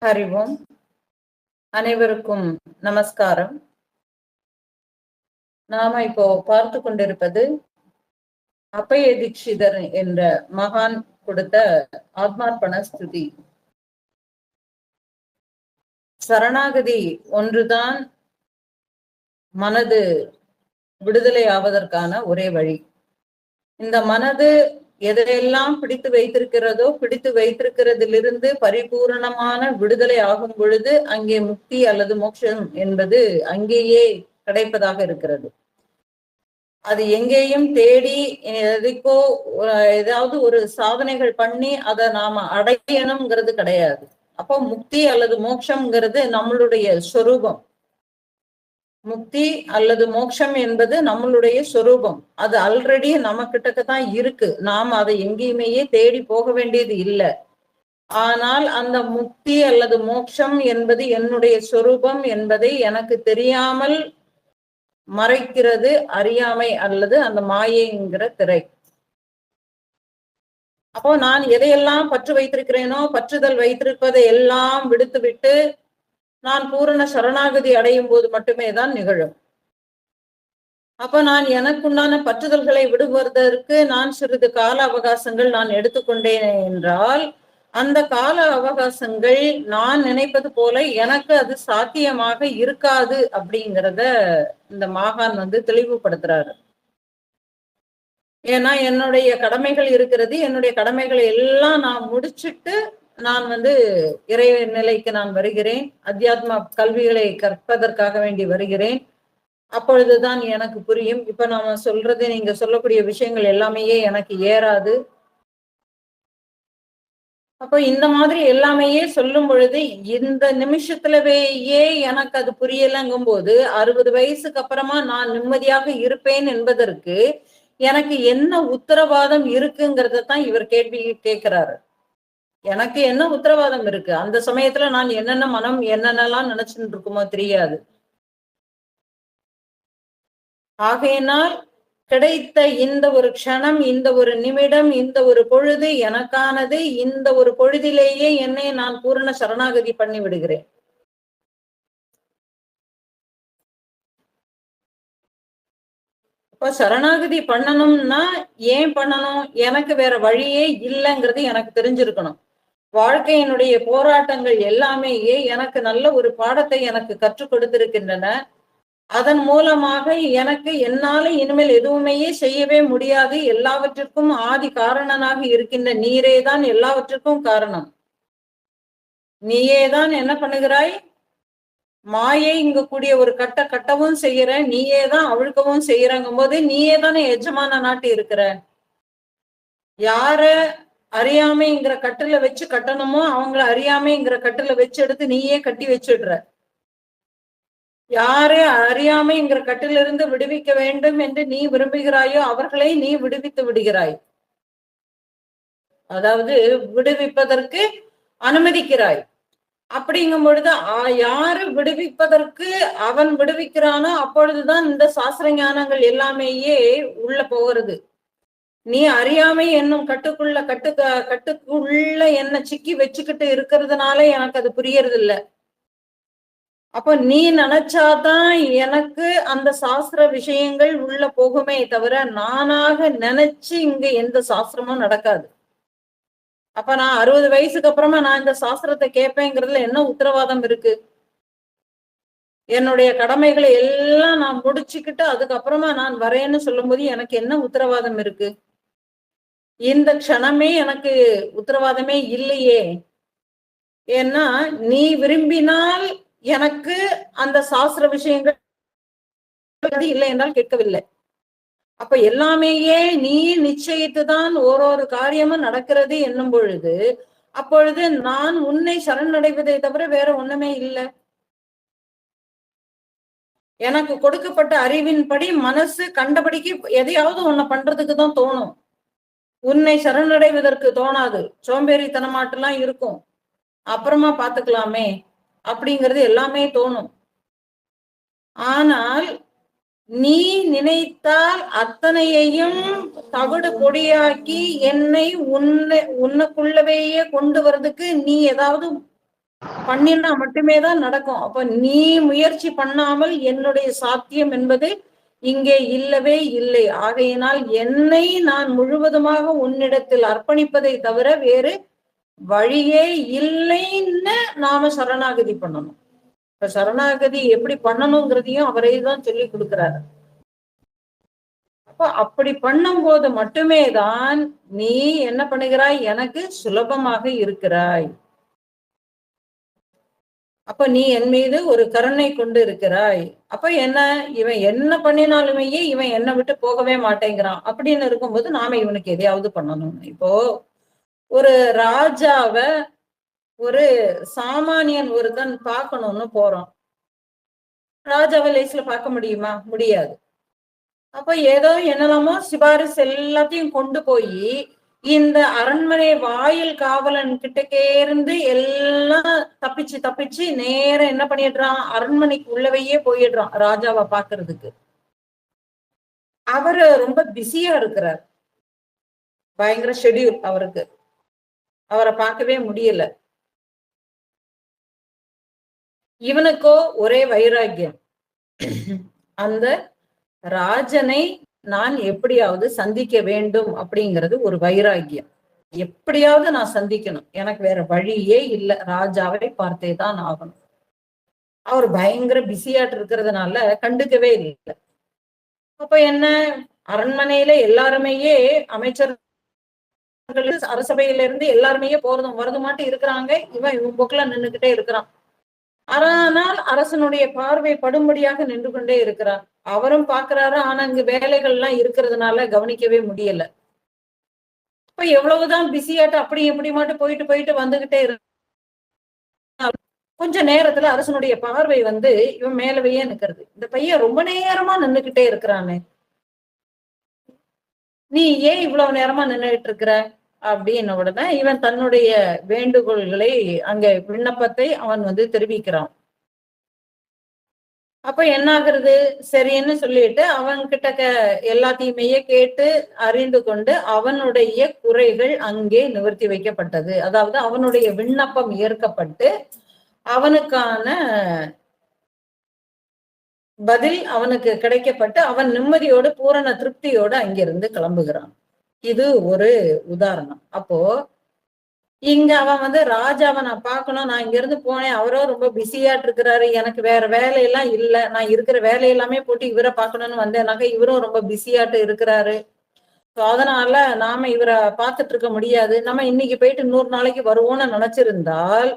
அறிவோம். அனைவருக்கும் நமஸ்காரம். நாம இப்போ பார்த்து கொண்டிருப்பது அப்பைய தீட்சிதர் என்ற மகான் கொடுத்த ஆத்மார்ப்பண ஸ்துதி. சரணாகதி ஒன்றுதான் மனது விடுதலை ஆவதற்கான ஒரே வழி. இந்த மனது எதையெல்லாம் பிடித்து வைத்திருக்கிறதோ, பிடித்து வைத்திருக்கிறதிலிருந்து பரிபூரணமான விடுதலை ஆகும் பொழுது அங்கே முக்தி அல்லது மோட்சம் என்பது அங்கேயே கிடைப்பதாக இருக்கிறது. அது எங்கேயும் தேடி எதுக்கோ ஏதாவது ஒரு சாதனைகள் பண்ணி அதை நாம அடையணுங்கிறது கிடையாது. அப்போ முக்தி அல்லது மோட்சம்ங்கிறது நம்மளுடைய சொரூபம். முக்தி அல்லது மோட்சம் என்பது நம்மளுடைய சொரூபம். அது ஆல்ரெடி நம்ம கிட்டக்கத்தான் இருக்கு. நாம் அதை எங்கேயுமே தேடி போக வேண்டியது இல்லை. ஆனால் அந்த முக்தி அல்லது மோட்சம் என்பது என்னுடைய சொரூபம் என்பதை எனக்கு தெரியாமல் மறைக்கிறது அறியாமை அல்லது அந்த மாயைங்கிற திரை. அப்போ நான் எதையெல்லாம் பற்று வைத்திருக்கிறேனோ, பற்றுதல் வைத்திருப்பதை எல்லாம் விடுத்து விட்டு நான் பூரண சரணாகதி அடையும் போது மட்டுமே தான் நிகழும். அப்ப நான் எனக்குண்டான பற்றுதல்களை விடுவதற்கு நான் சிறிது கால அவகாசங்கள் நான் எடுத்துக்கொண்டேன் என்றால், அந்த கால அவகாசங்கள் நான் நினைப்பது போல எனக்கு அது சாத்தியமாக இருக்காது அப்படிங்கிறத இந்த மகான் தெளிவுபடுத்துறாரு. ஏன்னா என்னுடைய கடமைகள் இருக்கிறது. என்னுடைய கடமைகளை எல்லாம் நான் முடிச்சுட்டு நான் இறை நிலைக்கு நான் வருகிறேன். அத்தியாத்ம கல்விகளை கற்பதற்காக வேண்டி வருகிறேன். அப்பொழுதுதான் எனக்கு புரியும். இப்ப நாம சொல்றது, நீங்க சொல்லக்கூடிய விஷயங்கள் எல்லாமே எனக்கு ஏறாது. அப்போ இந்த மாதிரி எல்லாமே சொல்லும் பொழுது இந்த நிமிஷத்துலவேயே எனக்கு அது புரியலங்கும் போது 60 வயசுக்கு அப்புறமா நான் நிம்மதியாக இருப்பேன் என்பதற்கு எனக்கு என்ன உத்தரவாதம் இருக்குங்கிறத தான் இவர் கேள்வி கேட்கிறாரு. எனக்கு என்ன உத்தரவாதம் இருக்கு? அந்த சமயத்துல நான் என்னென்ன மனம் என்னென்னலாம் நினைச்சுட்டு இருக்குமோ தெரியாது. ஆகையினால் கிடைத்த இந்த ஒரு க்ஷணம், இந்த ஒரு நிமிடம், இந்த ஒரு பொழுது எனக்கானது. இந்த ஒரு பொழுதிலேயே என்னை நான் பூரண சரணாகதி பண்ணி விடுகிறேன். இப்ப சரணாகதி பண்ணணும்னா ஏன் பண்ணணும்? எனக்கு வேற வழியே இல்லைங்கிறது எனக்கு தெரிஞ்சிருக்கணும். வாழ்க்கையினுடைய போராட்டங்கள் எல்லாமே எனக்கு நல்ல ஒரு பாடத்தை எனக்கு கற்றுக் கொடுத்திருக்கின்றன. அதன் மூலமாக எனக்கு என்னால இனிமேல் எதுவுமே செய்யவே முடியாது. எல்லாவற்றிற்கும் ஆதி காரணனாக இருக்கின்ற நீரே தான் எல்லாவற்றிற்கும் காரணம். நீயேதான் என்ன பண்ணுகிறாய்? மாயை இங்க கூடிய ஒரு கட்டவும் செய்யற, நீயே தான் அவிழ்க்கவும் செய்யறங்கும் போது நீயே தானே எஜமான நாட்டு இருக்கிற. யார அறியாமைங்கிற கட்டுல வச்சு கட்டணுமோ அவங்கள அறியாமைங்கிற கட்டுல வச்சு எடுத்து நீயே கட்டி வச்சிடுற. யாரை அறியாமைங்கிற கட்டிலிருந்து விடுவிக்க வேண்டும் என்று நீ விரும்புகிறாயோ அவர்களை நீ விடுவித்து விடுகிறாய். அதாவது விடுவிப்பதற்கு அனுமதிக்கிறாய். அப்படிங்கும் பொழுது யாரு விடுவிப்பதற்கு அவன் விடுவிக்கிறானோ அப்பொழுதுதான் இந்த சாஸ்திர ஞானங்கள் எல்லாமேயே உள்ள போகிறது. நீ அறியாமை என்னும் கட்டுக்குள்ள என்ன சிக்கி வச்சுக்கிட்டு இருக்கிறதுனால எனக்கு அது புரியறது இல்லை. அப்ப நீ நினைச்சாதான் எனக்கு அந்த சாஸ்திர விஷயங்கள் உள்ள போகுமே தவிர நானாக நினைச்சு இங்க எந்த சாஸ்திரமும் நடக்காது. அப்ப நான் 60 வயசுக்கு அப்புறமா நான் இந்த சாஸ்திரத்தை கேட்பேங்கிறதுல என்ன உத்தரவாதம் இருக்கு? என்னுடைய கடமைகளை எல்லாம் நான் முடிச்சுக்கிட்டு அதுக்கப்புறமா நான் வரேன்னு சொல்லும் போது எனக்கு என்ன உத்தரவாதம் இருக்கு? இந்த க்ஷணமே எனக்கு உத்தரவாதமே இல்லையே. ஏன்னா நீ விரும்பினால் எனக்கு அந்த சாஸ்திர விஷயங்கள் இல்லை என்றால் கேட்கவில்லை. அப்ப எல்லாமேயே நீ நிச்சயித்துதான் ஓரொரு காரியமும் நடக்கிறது என்னும் பொழுது அப்பொழுது நான் உன்னை சரணடைவதை தவிர வேற ஒண்ணுமே இல்லை. எனக்கு கொடுக்கப்பட்ட அறிவின்படி மனசு கண்டபடிக்கு எதையாவது ஒண்ணு பண்றதுக்கு தான் தோணும். உன்னை சரணடைவதற்கு தோணாது. சோம்பேறித்தனமாட்டெல்லாம் இருக்கும். அப்புறமா பாத்துக்கலாமே அப்படிங்கிறது எல்லாமே தோணும். ஆனால் நீ நினைத்தால் அத்தனையையும் தவிடு பொடியாக்கி என்னை உன்னுக்குள்ளவேயே கொண்டு வர்றதுக்கு நீ ஏதாவது பண்ணினா மட்டுமே தான் நடக்கும். அப்ப நீ முயற்சி பண்ணாமல் என்னுடைய சாத்தியம் என்பது இங்கே இல்லவே இல்லை. ஆகையினால் என்னை நான் முழுவதுமாக உன்னிடத்தில் அர்ப்பணிப்பதை தவிர வேறு வழியே இல்லைன்னு நாம சரணாகதி பண்ணணும். இப்ப சரணாகதி எப்படி பண்ணணுங்கிறதையும் அவரே தான் சொல்லி கொடுக்கிறாரு. அப்ப அப்படி பண்ணும் போது மட்டுமே தான் நீ என்ன பண்ணுகிறாய், எனக்கு சுலபமாக இருக்கிறாய். அப்ப நீ என் மீது ஒரு கருணை கொண்டு இருக்கிறாய். அப்ப என்ன, இவன் என்ன பண்ணினாலுமே இவன் என்னை விட்டு போகவே மாட்டேங்கிறான் அப்படின்னு இருக்கும்போது நாம இவனுக்கு எதையாவது பண்ணணும். இப்போ ஒரு ராஜாவ ஒரு சாமானியன் ஒருத்தன் பார்க்கணும்னு போறோம். ராஜாவை லேசில பார்க்க முடியுமா? முடியாது. அப்ப ஏதோ என்னலாமோ சிபாரிசு எல்லாத்தையும் கொண்டு போய் இந்த அரண்மனை வாயில் காவலன் கிட்டக்கே இருந்து எல்லாம் தப்பிச்சு தப்பிச்சு நேரம் என்ன பண்ணிடுறான், அரண்மனைக்கு உள்ளவையே போயிடுறான் ராஜாவை பாக்குறதுக்கு. அவரு ரொம்ப பிஸியா இருக்கிறார், பயங்கர ஷெட்யூல் அவருக்கு, அவரை பார்க்கவே முடியல. இவனுக்கோ ஒரே வைராக்கியம், அந்த ராஜனை நான் எப்படியாவது சந்திக்க வேண்டும் அப்படிங்கிறது ஒரு வைராக்கியம். எப்படியாவது நான் சந்திக்கணும், எனக்கு வேற வழியே இல்லை, ராஜாவை பார்த்தே தான் ஆகணும். அவர் பயங்கர பிஸியாட்டு இருக்கிறதுனால கண்டுக்கவே இல்லை. அப்ப என்ன, அரண்மனையில எல்லாருமே அமைச்சர் அரசபையில இருந்து எல்லாருமே போறதும் வரதுமாட்டு இருக்கிறாங்க. இவன் போக்குல நின்றுகிட்டே இருக்கிறான். ஆனால் அரசனுடைய பார்வை படும்படியாக நின்று கொண்டே இருக்கிறார். அவரும் பாக்குறாரு, ஆனா இங்கு வேலைகள் எல்லாம் இருக்கிறதுனால கவனிக்கவே முடியல. இப்ப எவ்வளவுதான் பிஸியாட்டு அப்படி எப்படி மட்டும் போயிட்டு போயிட்டு வந்துகிட்டே இருக்கு. கொஞ்ச நேரத்துல அரசனுடைய பார்வை இவன் மேலவையே நிக்கிறது. இந்த பையன் ரொம்ப நேரமா நின்றுகிட்டே இருக்கிறானே, நீ ஏன் இவ்வளவு நேரமா நின்றுகிட்டு இருக்கிற அப்படின்ன உடனே இவன் தன்னுடைய வேண்டுகோள்களை அங்க விண்ணப்பத்தை அவன் தெரிவிக்கிறான். அப்ப என்ன ஆகுறது, சரின்னு சொல்லிட்டு அவன் கிட்ட எல்லாத்தையுமே கேட்டு அறிந்து கொண்டு அவனுடைய குறைகள் அங்கே நிவர்த்தி வைக்கப்பட்டது. அதாவது அவனுடைய விண்ணப்பம் ஏற்கப்பட்டு அவனுக்கான பதில் அவனுக்கு கிடைக்கப்பட்டு அவன் நிம்மதியோடு பூரண திருப்தியோடு அங்கிருந்து கிளம்புகிறான். இது ஒரு உதாரணம். அப்போ இங்க அவன் ராஜாவை நான் பார்க்கணும், நான் இங்க இருந்து போனேன், அவரோ ரொம்ப பிஸியாட்டு இருக்கிறாரு, எனக்கு வேற வேலையெல்லாம் இல்லை, நான் இருக்கிற வேலையெல்லாமே போட்டு இவரை பார்க்கணும்னு வந்தேனாக்க இவரும் ரொம்ப பிஸியாட்டு இருக்கிறாரு, அதனால நாம இவரை பார்த்துட்டு இருக்க முடியாது, நம்ம இன்னைக்கு போயிட்டு 100 நாளைக்கு வருவோம்னு நினைச்சிருந்தால்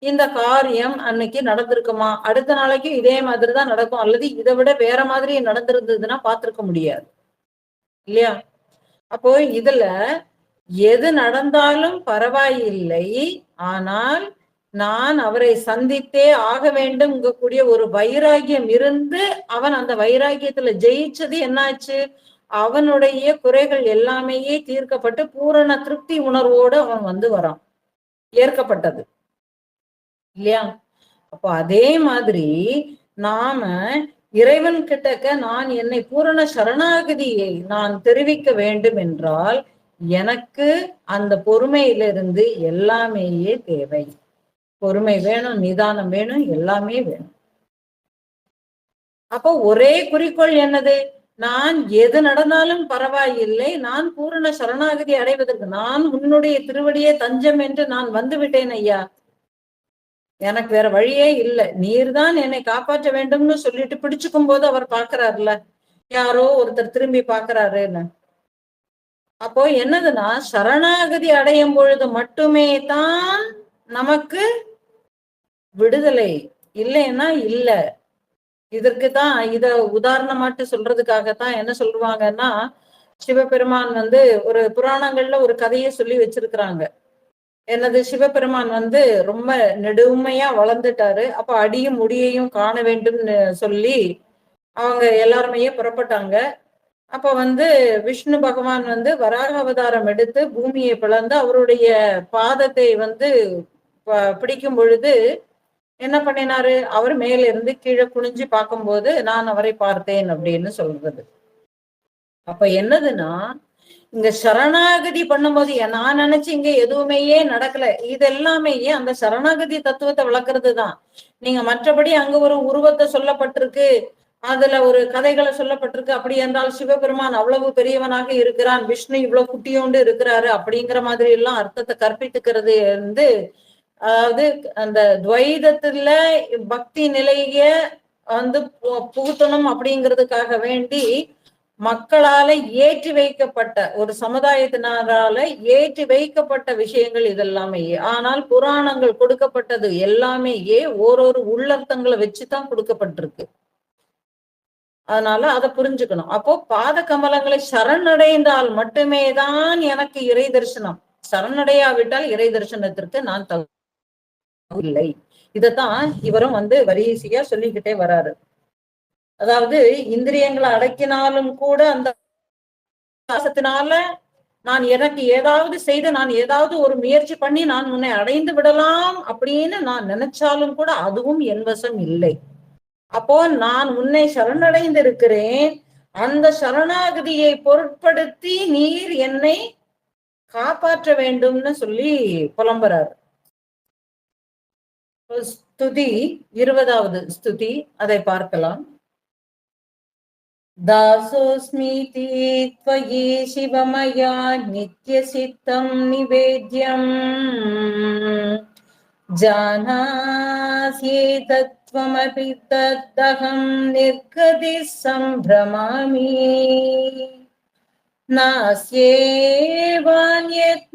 இந்த காரியம் அன்னைக்கு நடந்திருக்குமா? அடுத்த நாளைக்கு இதே மாதிரிதான் நடக்கும், அல்லது இதை விட வேற மாதிரி நடந்திருந்ததுன்னா பார்த்திருக்க முடியாது இல்லையா? அப்போ இதுல எது நடந்தாலும் பரவாயில்லை, ஆனால் நான் அவரை சந்தித்தே ஆக வேண்டும் கூடிய ஒரு வைராகியம் இருந்து அவன் அந்த வைராகியத்துல ஜெயிச்சது என்னாச்சு, அவனுடைய குறைகள் எல்லாமே தீர்க்கப்பட்டு பூரண திருப்தி உணர்வோடு அவன் வரான், ஏற்கப்பட்டது இல்லையா? அப்போ அதே மாதிரி நாம இறைவன் கிட்டக்க நான் என்னை பூரண சரணாகதியை நான் தெரிவிக்க வேண்டும் என்றால் எனக்கு அந்த பொறுமையிலிருந்து எல்லாமே தேவை. பொறுமை வேணும், நிதானம் வேணும், எல்லாமே வேணும். அப்போ ஒரே குறிக்கோள் என்னது, நான் எது நடந்தாலும் பரவாயில்லை, நான் பூரண சரணாகதி அடைவதற்கு நான் உன்னுடைய திருவடியே தஞ்சம் என்று நான் வந்து விட்டேன் ஐயா, எனக்கு வேற வழியே இல்லை, நீர் தான் என்னை காப்பாற்ற வேண்டும்னு சொல்லிட்டு பிடிச்சுக்கும் போது அவர் பாக்குறாருல, யாரோ ஒருத்தர் திரும்பி பாக்குறாருன்னு. அப்போ என்னதுன்னா சரணாகதி அடையும் பொழுது மட்டுமே தான் நமக்கு விடுதலை, இல்லைன்னா இல்ல. இதற்குதான் இத உதாரணமாட்டு சொல்றதுக்காகத்தான் என்ன சொல்லுவாங்கன்னா, சிவபெருமான் ஒரு புராணங்கள்ல ஒரு கதையை சொல்லி வச்சிருக்கிறாங்க. என்னது, சிவபெருமான் ரொம்ப நெடுமையா வளர்ந்துட்டாரு. அப்ப அடியும் முடியையும் காண வேண்டும்னு சொல்லி அவங்க எல்லாருமே புறப்பட்டாங்க. அப்ப விஷ்ணு பகவான் வராக அவதாரம் எடுத்து பூமியை பிளந்து அவருடைய பாதத்தை பிடிக்கும் பொழுது என்ன பண்ணினாரு, அவர் மேல இருந்து கீழே குனிஞ்சு பார்க்கும்போது நான் அவரை பார்த்தேன் அப்படின்னு சொல்றது. அப்ப என்னதுன்னா, இங்க சரணாகதி பண்ணும்போது நான் நினைச்சு இங்க எதுவுமே நடக்கல. இது எல்லாமே அந்த சரணாகதி தத்துவத்தை விளக்குறது தான். நீங்க மற்றபடி அங்க ஒரு உருவத்தை சொல்லப்பட்டிருக்கு, அதுல ஒரு கதைகளை சொல்லப்பட்டிருக்கு. அப்படி என்றால் சிவபெருமான் அவ்வளவு பெரியவனாக இருக்கிறான், விஷ்ணு இவ்வளவு குட்டியோண்டு இருக்கிறாரு அப்படிங்கிற மாதிரி எல்லாம் அர்த்தத்தை கற்பித்துக்கிறது அதாவது அந்த துவைதத்துல பக்தி நிலைய புகுத்தணும் அப்படிங்கிறதுக்காக வேண்டி மக்களால ஏற்றி வைக்கப்பட்ட ஒரு சமுதாயத்தினரால ஏற்றி வைக்கப்பட்ட விஷயங்கள் இதெல்லாமே. ஆனால் புராணங்கள் கொடுக்கப்பட்டது எல்லாமே ஓரொரு உள்ளர்த்தங்களை வச்சுதான் கொடுக்கப்பட்டிருக்கு. அதனால அதை புரிஞ்சுக்கணும். அப்போ பாத கமலங்களை சரணடைந்தால் மட்டுமே தான் எனக்கு இறை தரிசனம். சரணடையாவிட்டால் இறை தரிசனத்திற்கு நான் இல்லை. இதத்தான் இவரும் வரிசையா சொல்லிக்கிட்டே வராரு. அதாவது இந்திரியங்களை அடக்கினாலும் கூட அந்த நான் எனக்கு ஏதாவது செய்து நான் ஏதாவது ஒரு முயற்சி பண்ணி நான் உன்னை அடைந்து விடலாம் அப்படின்னு நான் நினைச்சாலும் கூட அதுவும் என் வசம் இல்லை. அப்போ நான் உன்னை சரணடைந்து இருக்கிறேன், அந்த சரணாகதியை பொருட்படுத்தி நீர் என்னை காப்பாற்ற வேண்டும்னு சொல்லி புலம்புறார். ஸ்துதி 20வது ஸ்துதி, அதை பார்க்கலாம். தாசோஸ்மிதி த்வயி சிவமயா நித்யசித்தம் நிவேத்யம் ஜானாஸ்யேதத்வமபி தத்தஹம் நிர்கதி சம்பிரமாமி நாஸ்யேவான்யத்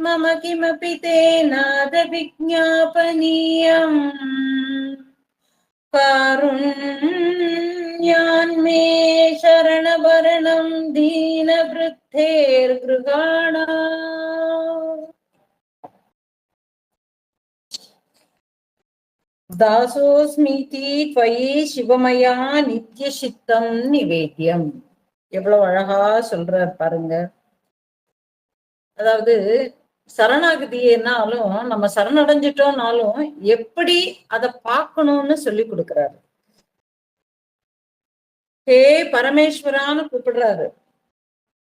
மம கிமபி தேநாத விஜ்ஞாபனீயம் காருண்யான்மே சரணபரணம் தீனவ்ருத்தேர்கிருகாணா. தாசோஸ்மிதி த்வயி சிவமயா நித்யசித்தம் நிவேத்யம். எவ்வளவு அழகா சொல்றார் பாருங்க. அதாவது சரணாகதினாலும் நம்ம சரணடைஞ்சிட்டோம்னாலும் எப்படி அதை பார்க்கணும்னு சொல்லி கொடுக்கிறாரு. ஹே பரமேஸ்வரான்னு கூப்பிடுறாரு.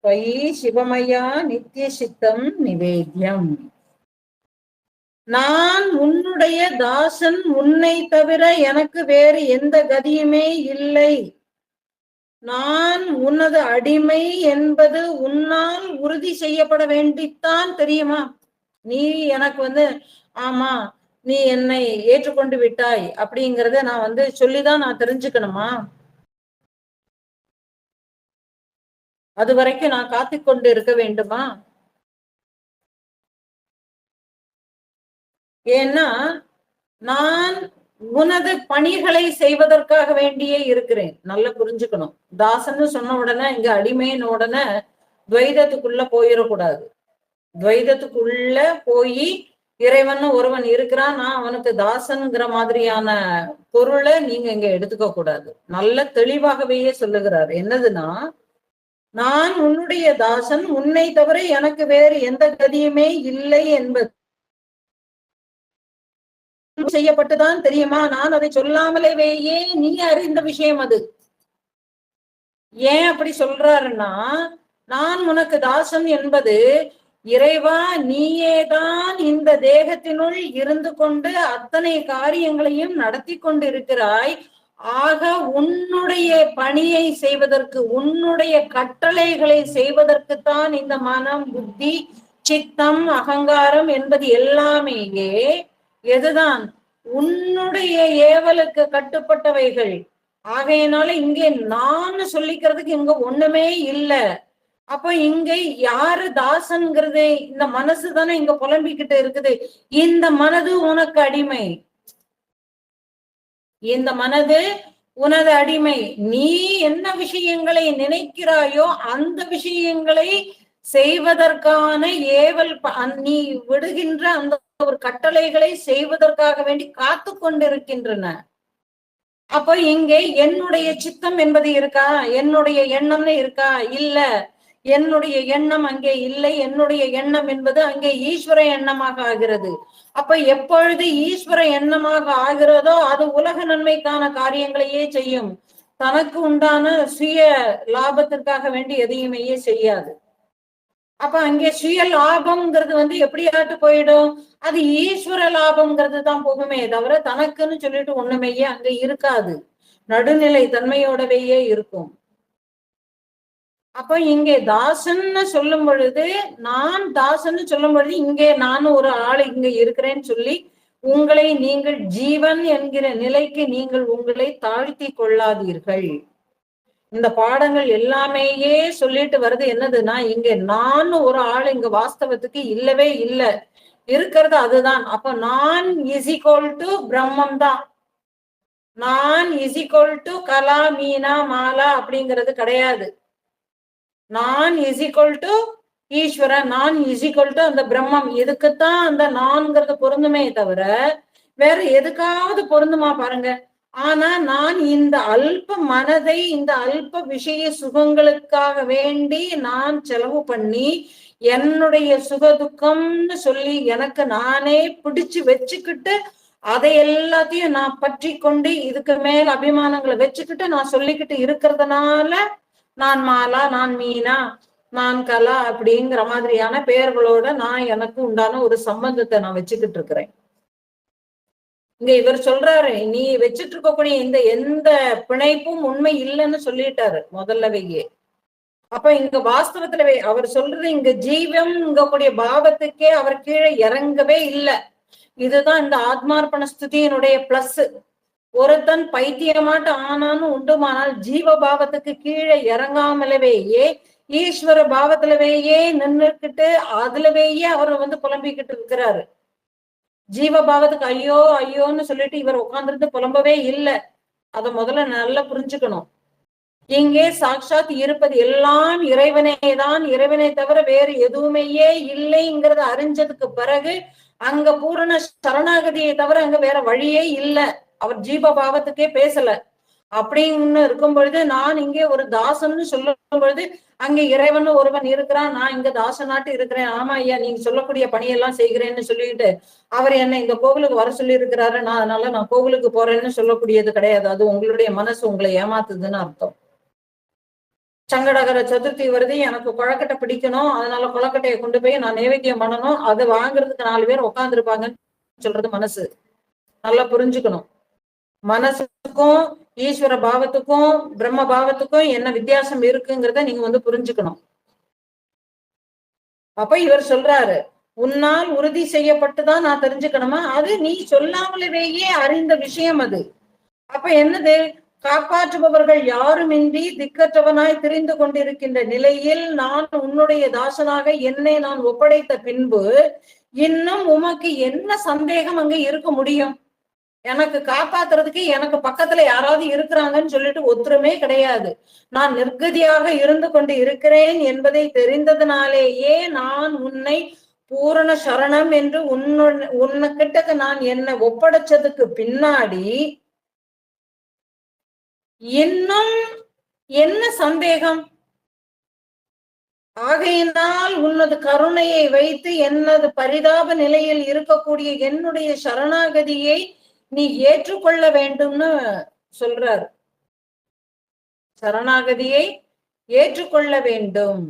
த்வயி சிவமயா நித்யசித்தம் நிவேத்யம். நான் உன்னுடைய தாசன், உன்னை தவிர எனக்கு வேறு எந்த கதியுமே இல்லை. நான் உனது அடிமை என்பது உன்னால் உறுதி செய்யப்பட வேண்டித்தான் தெரியுமா. நீ எனக்கு ஆமா நீ என்னை ஏற்றுக்கொண்டு விட்டாய் அப்படிங்கிறத நான் சொல்லிதான் நான் தெரிஞ்சுக்கணுமா? அது வரைக்கும் நான் காத்துக்கொண்டு இருக்க வேண்டுமா? ஏன்னா நான் உனது பணிகளை செய்வதற்காக வேண்டியே இருக்கிறேன். நல்லா புரிஞ்சுக்கணும். தாசன்னு சொன்ன உடனே இங்க அடிமையின் உடனே துவைதத்துக்குள்ள போயிடக்கூடாது. துவைதத்துக்குள்ள போய் இறைவன் ஒருவன் இருக்கிறான், நான் அவனுக்கு தாசன்கிற மாதிரியான பொருளை நீங்க இங்க எடுத்துக்க கூடாது. நல்ல தெளிவாகவே சொல்லுகிறார். என்னதுன்னா, நான் உன்னுடைய தாசன், உன்னை தவிர எனக்கு வேறு எந்த கதியுமே இல்லை என்பது செய்யப்பட்டுதான் தெரியுமா. நான் அதை சொல்லாமலேயே நீ அறிந்த விஷயம் அது. ஏன் அப்படி சொல்றாருன்னா, நான் உனக்கு தாசன் என்பது இறைவா நீயேதான் இந்த தேகத்தினுள் இருந்து கொண்டு அத்தனை காரியங்களையும் நடத்தி கொண்டு இருக்கிறாய். ஆக உன்னுடைய பணியை செய்வதற்கு, உன்னுடைய கட்டளைகளை செய்வதற்குத்தான் இந்த மனம், புத்தி, சித்தம், அகங்காரம் என்பது எல்லாமேயே எதுதான் உன்னுடைய ஏவலுக்கு கட்டுப்பட்டவைகள். ஆகையினால இங்கே நான் சொல்லிக்கிறதுக்கு இங்க ஒண்ணுமே இல்லை. அப்ப இங்க யாரு தாசன்கிறது? இந்த மனசு தானே இங்க புலம்பிக்கிட்டு இருக்குது. இந்த மனது உனக்கு அடிமை, இந்த மனது உனது அடிமை. நீ என்ன விஷயங்களை நினைக்கிறாயோ அந்த விஷயங்களை செய்வதற்கான ஏவல், நீ விடுகின்ற அந்த ஒரு கட்டளைகளை செய்வதற்காக வேண்டி காத்து கொண்டிருக்கின்றன. அப்போ இங்கே என்னுடைய சித்தம் என்பது இருக்கா? என்னுடைய எண்ணம்னு இருக்கா? இல்ல, என்னுடைய எண்ணம் அங்கே இல்லை. என்னுடைய எண்ணம் என்பது அங்கே ஈஸ்வர எண்ணமாக ஆகிறது. அப்ப எப்பொழுது ஈஸ்வர எண்ணமாக ஆகிறதோ அது உலக நன்மைக்கான காரியங்களையே செய்யும். தனக்கு உண்டான சுய லாபத்திற்காக வேண்டி எதையுமே செய்யாது. அப்ப அங்கே சுய லாபம்ங்கிறது எப்படியாட்டு போயிடும்? அது ஈஸ்வர லாபம்ங்கிறது தான் போகுமே தவிர தனக்குன்னு சொல்லிட்டு ஒண்ணுமையே அங்க இருக்காது. நடுநிலை தன்மையோடவையே இருக்கும். அப்ப இங்கே தாசன்னு சொல்லும் பொழுது, நான் தாசன்னு சொல்லும் பொழுது இங்கே நானும் ஒரு ஆள் இங்க இருக்கிறேன்னு சொல்லி உங்களை நீங்கள் ஜீவன் என்கிற நிலைக்கு நீங்கள் உங்களை தாழ்த்தி கொள்ளாதீர்கள். இந்த பாடங்கள் எல்லாமேயே சொல்லிட்டு வருது என்னதுன்னா, இங்க நான் ஒரு ஆள் இங்க வாஸ்தவத்துக்கு இல்லவே இல்லை, இருக்கிறது அதுதான். அப்ப நான் இஸ் ஈக்வல் டு பிரம்மம் தான். நான் இஸ் ஈக்வல் டு கலா மீனா மாலா அப்படிங்கிறது கிடையாது. நான் இஸ் ஈக்வல் டு ஈஸ்வரன், நான் இஸ் ஈக்வல் டு அந்த பிரம்மம். இதுக்குத்தான் அந்த நான்கிறது பொருந்துமே தவிர வேற எதுக்காவது பொருந்துமா பாருங்க. ஆனா நான் இந்த அல்ப மனதை இந்த அல்ப விஷய சுகங்களுக்காக வேண்டி நான் செலவு பண்ணி என்னுடைய சுகதுக்கம்னு சொல்லி எனக்கு நானே பிடிச்சு வச்சுக்கிட்டு அதை எல்லாத்தையும் நான் பற்றி கொண்டு இதுக்கு மேல் அபிமானங்களை வச்சுக்கிட்டு நான் சொல்லிக்கிட்டு இருக்கிறதுனால நான் மாலா, நான் மீனா, நான் கலா அப்படிங்கிற மாதிரியான பெயர்களோட நான் எனக்கு உண்டான ஒரு சம்பந்தத்தை நான் வச்சுக்கிட்டு இருக்கிறேன். இங்க இவர் சொல்றாரு, நீ வச்சுட்டு இருக்கக்கூடிய இந்த எந்த பிணைப்பும் உண்மை இல்லைன்னு சொல்லிட்டாரு முதல்லவையே. அப்ப இங்க வாஸ்தவத்துல அவர் சொல்றது இங்க ஜீவம் கூடிய பாவத்துக்கே அவர் கீழே இறங்கவே இல்லை. இதுதான் இந்த ஆத்மார்ப்பண ஸ்துதியினுடைய பிளஸ். ஒருத்தன் பைத்தியமாட்டு ஆனான்னு உண்டுமானால் ஜீவ பாவத்துக்கு கீழே இறங்காமலவேயே ஈஸ்வர பாவத்துலவேயே நின்றுக்கிட்டு அதுலவேயே அவர் புலம்பிக்கிட்டு இருக்கிறாரு. ஜீவபாவத்துக்கு ஐயோ ஐயோன்னு சொல்லிட்டு இவர் உட்கார்ந்துருந்து புலம்பவே இல்லை. அத முதல்ல நல்லா புரிஞ்சுக்கணும். இங்கே சாட்சாத் இருப்பது எல்லாம் இறைவனே தான், இறைவனை தவிர வேறு எதுவுமையே இல்லைங்கிறத அறிஞ்சதுக்கு பிறகு அங்க பூரண சரணாகதியை தவிர அங்க வேற வழியே இல்லை. அவர் ஜீவபாவத்துக்கே பேசல. அப்படின்னு இருக்கும் பொழுது நான் இங்கே ஒரு தாசன்னு சொல்லும் பொழுது அங்கே இறைவன் ஒருவன் இருக்கிறான், நான் இங்க தாசனாட்டு இருக்கிறேன். ஆமா ஐயா, நீங்க சொல்லக்கூடிய பணியெல்லாம் செய்கிறேன்னு சொல்லிட்டு அவர் என்ன இந்த கோவிலுக்கு வர சொல்லி இருக்கிறாரு, நான் அதனால நான் கோவிலுக்கு போறேன்னு சொல்லக்கூடியது கிடையாது. அது உங்களுடைய மனசு உங்களை ஏமாத்துதுன்னு அர்த்தம். சங்கடகர சதுர்த்தி வருது, எனக்கு கொழக்கட்டை பிடிக்கணும், அதனால கொழக்கட்டையை கொண்டு போய் நான் நைவேத்தியம் பண்ணணும், அதை வாங்குறதுக்கு 4 பேர் உட்காந்துருப்பாங்கன்னு சொல்றது மனசு. நல்லா புரிஞ்சுக்கணும். மனசுக்கும் ஈஸ்வர பாவத்துக்கும் பிரம்ம பாவத்துக்கும் என்ன வித்தியாசம் இருக்குங்கிறத நீங்க புரிஞ்சுக்கணும். அப்ப இவர் சொல்றாரு, உன்னால் உறுதி செய்யப்பட்டுதான் நான் தெரிஞ்சுக்கணுமா? அது நீ சொல்லாமலேயே அறிந்த விஷயம் அது. அப்ப என்னது? காப்பாற்றுபவர்கள் யாருமின்றி திக்கற்றவனாய் திரிந்து கொண்டிருக்கின்ற நிலையில் நான் உன்னுடைய தாசனாக என்னை நான் ஒப்படைத்த பின்பு இன்னும் உமக்கு என்ன சந்தேகம் அங்க இருக்க முடியும்? எனக்கு காப்பாத்துறதுக்கு எனக்கு பக்கத்துல யாராவது இருக்கிறாங்கன்னு சொல்லிட்டு ஒத்துருமே கிடையாது. நான் நிர்கதியாக இருந்து கொண்டு இருக்கிறேன் என்பதை தெரிந்ததுனாலேயே நான் உன்னை பூரண சரணம் என்று உன்கிட்டக்கு நான் என்னை ஒப்படைச்சதுக்கு பின்னாடி இன்னும் என்ன சந்தேகம்? ஆகையினால் உன்னது கருணையை வைத்து என்னது பரிதாப நிலையில் இருக்கக்கூடிய என்னுடைய சரணாகதியை நீ ஏற்றுக்கொள்ள வேண்டும்னு சொல்றாரு. சரணாகதியை ஏற்றுக்கொள்ள வேண்டும்.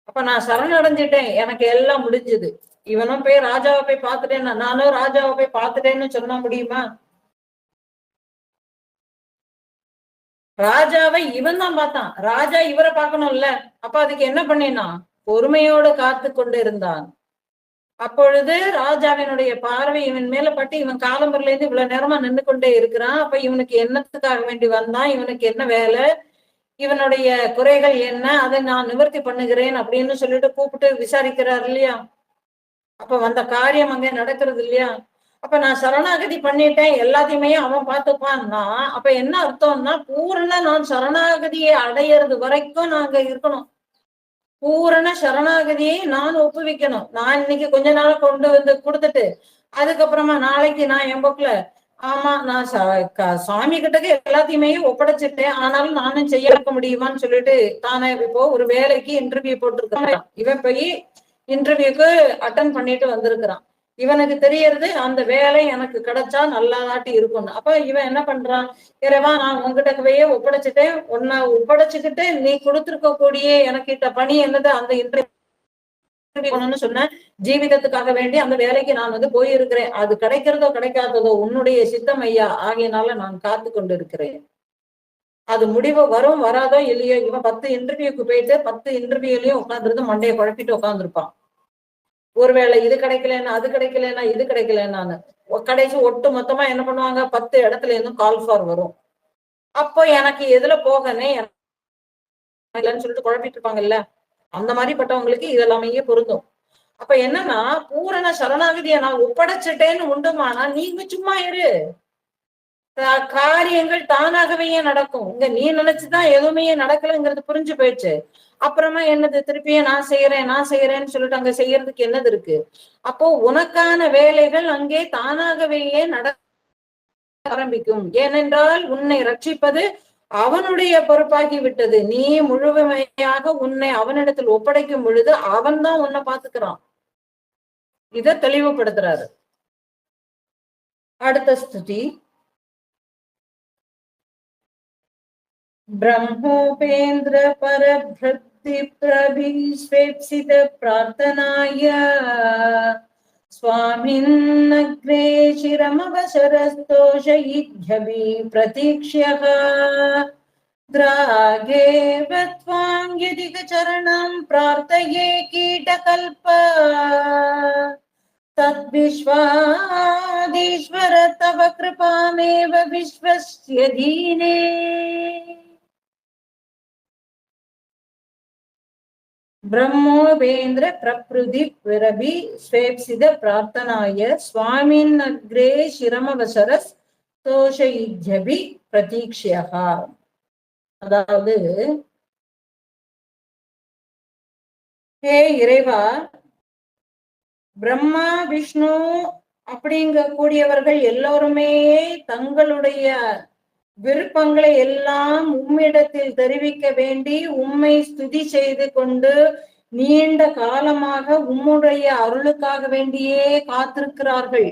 அப்ப நான் சரணடைஞ்சிட்டேன், எனக்கு எல்லாம் முடிஞ்சது. இவனும் போய் ராஜாவை போய் பார்த்துட்டேன்னா நானும் ராஜாவை போய் பார்த்துட்டேன்னு சொன்னா முடியுமா? ராஜாவை இவன் தான் பார்த்தான், ராஜா இவரை பார்க்கணும்ல. அப்ப அதுக்கு என்ன பண்ணினா? பொறுமையோடு காத்து கொண்டு இருந்தான். அப்பொழுது ராஜாவினுடைய பார்வை இவன் மேல பட்டு இவன் காலம்பரில இருந்து இவ்வளவு நேரமா நின்று கொண்டே இருக்கிறான். அப்ப இவனுக்கு என்னத்துக்காக வேண்டி வந்தான், இவனுக்கு என்ன வேலை, இவனுடைய குறைகள் என்ன, அதை நான் நிவர்த்தி பண்ணுகிறேன் அப்படின்னு சொல்லிட்டு கூப்பிட்டு விசாரிக்கிறார் இல்லையா? அப்ப வந்த காரியம் அங்கே நடக்கிறது இல்லையா? அப்ப நான் சரணாகதி பண்ணிட்டேன், எல்லாத்தையுமே அவன் பார்த்துப்பான்னா அப்ப என்ன அர்த்தம்னா பூரண நான் சரணாகதியை அடையிறது வரைக்கும் நாங்க இருக்கணும். பூரண சரணாகதியை நான் ஒப்புவிக்கணும். நான் இன்னைக்கு கொஞ்ச நாள் கொண்டு கொடுத்துட்டு அதுக்கப்புறமா நாளைக்கு நான் என் போக்குல ஆமா நான் சாமி கிட்டக்கு எல்லாத்தையுமே ஒப்படைச்சிட்டேன், ஆனாலும் நானும் செய்ய இருக்க முடியுமான்னு சொல்லிட்டு தானே இப்போ ஒரு வேலைக்கு இன்டர்வியூ போட்டிருக்கான். இவன் போய் இன்டர்வியூக்கு அட்டன் பண்ணிட்டு வந்திருக்கிறான். இவனுக்கு தெரியறது அந்த வேலை எனக்கு கிடைச்சா நல்லாதாட்டி இருக்கும்னு. அப்ப இவன் என்ன பண்றான், இறைவா நான் உங்ககிட்டவே ஒப்படைச்சிட்டேன், உன்னை ஒப்படைச்சுக்கிட்டு நீ கொடுத்திருக்கக்கூடிய எனக்கு இட்ட பணி என்னது, அந்த இன்டர்வியூ சொன்ன ஜீவிதத்துக்காக வேண்டி அந்த வேலைக்கு நான் போயிருக்கிறேன். அது கிடைக்கிறதோ கிடைக்காததோ உன்னுடைய சித்தம் ஐயா, ஆகையினால நான் காத்து கொண்டு இருக்கிறேன். அது முடிவு வரும் வராதோ இல்லையோ, இவன் 10 இன்டர்வியூக்கு போயிட்டு 10 இன்டர்வியூலயும் உட்காந்துருந்து மண்டையை குழப்பிட்டு உட்காந்துருப்பான். ஒருவேளை இது கிடைக்கலன்னா அது கிடைக்கலன்னா இது கிடைக்கலன்னு கடைசி ஒட்டு மொத்தமா என்ன பண்ணுவாங்க, 10 இடத்துல இருந்தும் கால் ஃபார் வரும். அப்போ எனக்கு எதுல போகனே இல்லைன்னு சொல்லிட்டு குழப்பிட்டு இருப்பாங்கல்ல, அந்த மாதிரி பட்டவங்களுக்கு இதெல்லாமே பொருந்தும். அப்ப என்னன்னா, பூரண சரணாகதியை நான் ஒப்படைச்சிட்டேன்னு உண்டுமானா நீங்க சும்மா இரு, காரியங்கள் தானாகவே நடக்கும். இங்க நீ நினைச்சுதான் எதுவுமே நடக்கலைங்கிறது புரிஞ்சு போயிடுச்சு. அப்புறமா என்னது, திருப்பியும் நான் செய்யறேன்னு சொல்லிட்டு அங்க செய்யறதுக்கு என்னது இருக்கு? அப்போ உனக்கான வேலைகள் அங்கே தானாகவே நடக்க ஆரம்பிக்கும். ஏனென்றால் உன்னை ரட்சிப்பது அவனுடைய பொறுப்பாகி விட்டது. நீ முழுமையாக உன்னை அவனிடத்தில் ஒப்படைக்கும் பொழுது அவன் தான் உன்னை பாத்துக்கிறான். இத தெளிவுபடுத்துறாரு. அடுத்த ஸ்துதி. ब्रह्मोपेन्द्र परभृति प्रभिस्वेप्सित प्रार्थनाय स्वामिन्नग्रे शिरमवसरस्तोषयिध्यभि प्रतीक्ष्यः द्रागेव त्वां यदिक चरणं प्रार्थये कीटकल्प तद्विश्वादीश्वर तव कृपामेव विश्वस्य दीने। ब्रह्मोपेन्द्र प्रकृति विरभि स्वेप्सित प्रार्थनाय स्वामिन् अग्रे शिरमवसरस् तोषयिध्यभि प्रतीक्ष्यः. அதாவது, ஹே இறைவா, பிரம்மா விஷ்ணு அப்படிங்க கூடியவர்கள் எல்லோருமே தங்களுடைய விருப்பங்களை எல்லாம் உம்மிடத்தில் தெரிவிக்க வேண்டி உம்மை ஸ்துதி செய்து கொண்டு நீண்ட காலமாக உம்முடைய அருளுக்காக வேண்டியே காத்திருக்கிறார்கள்.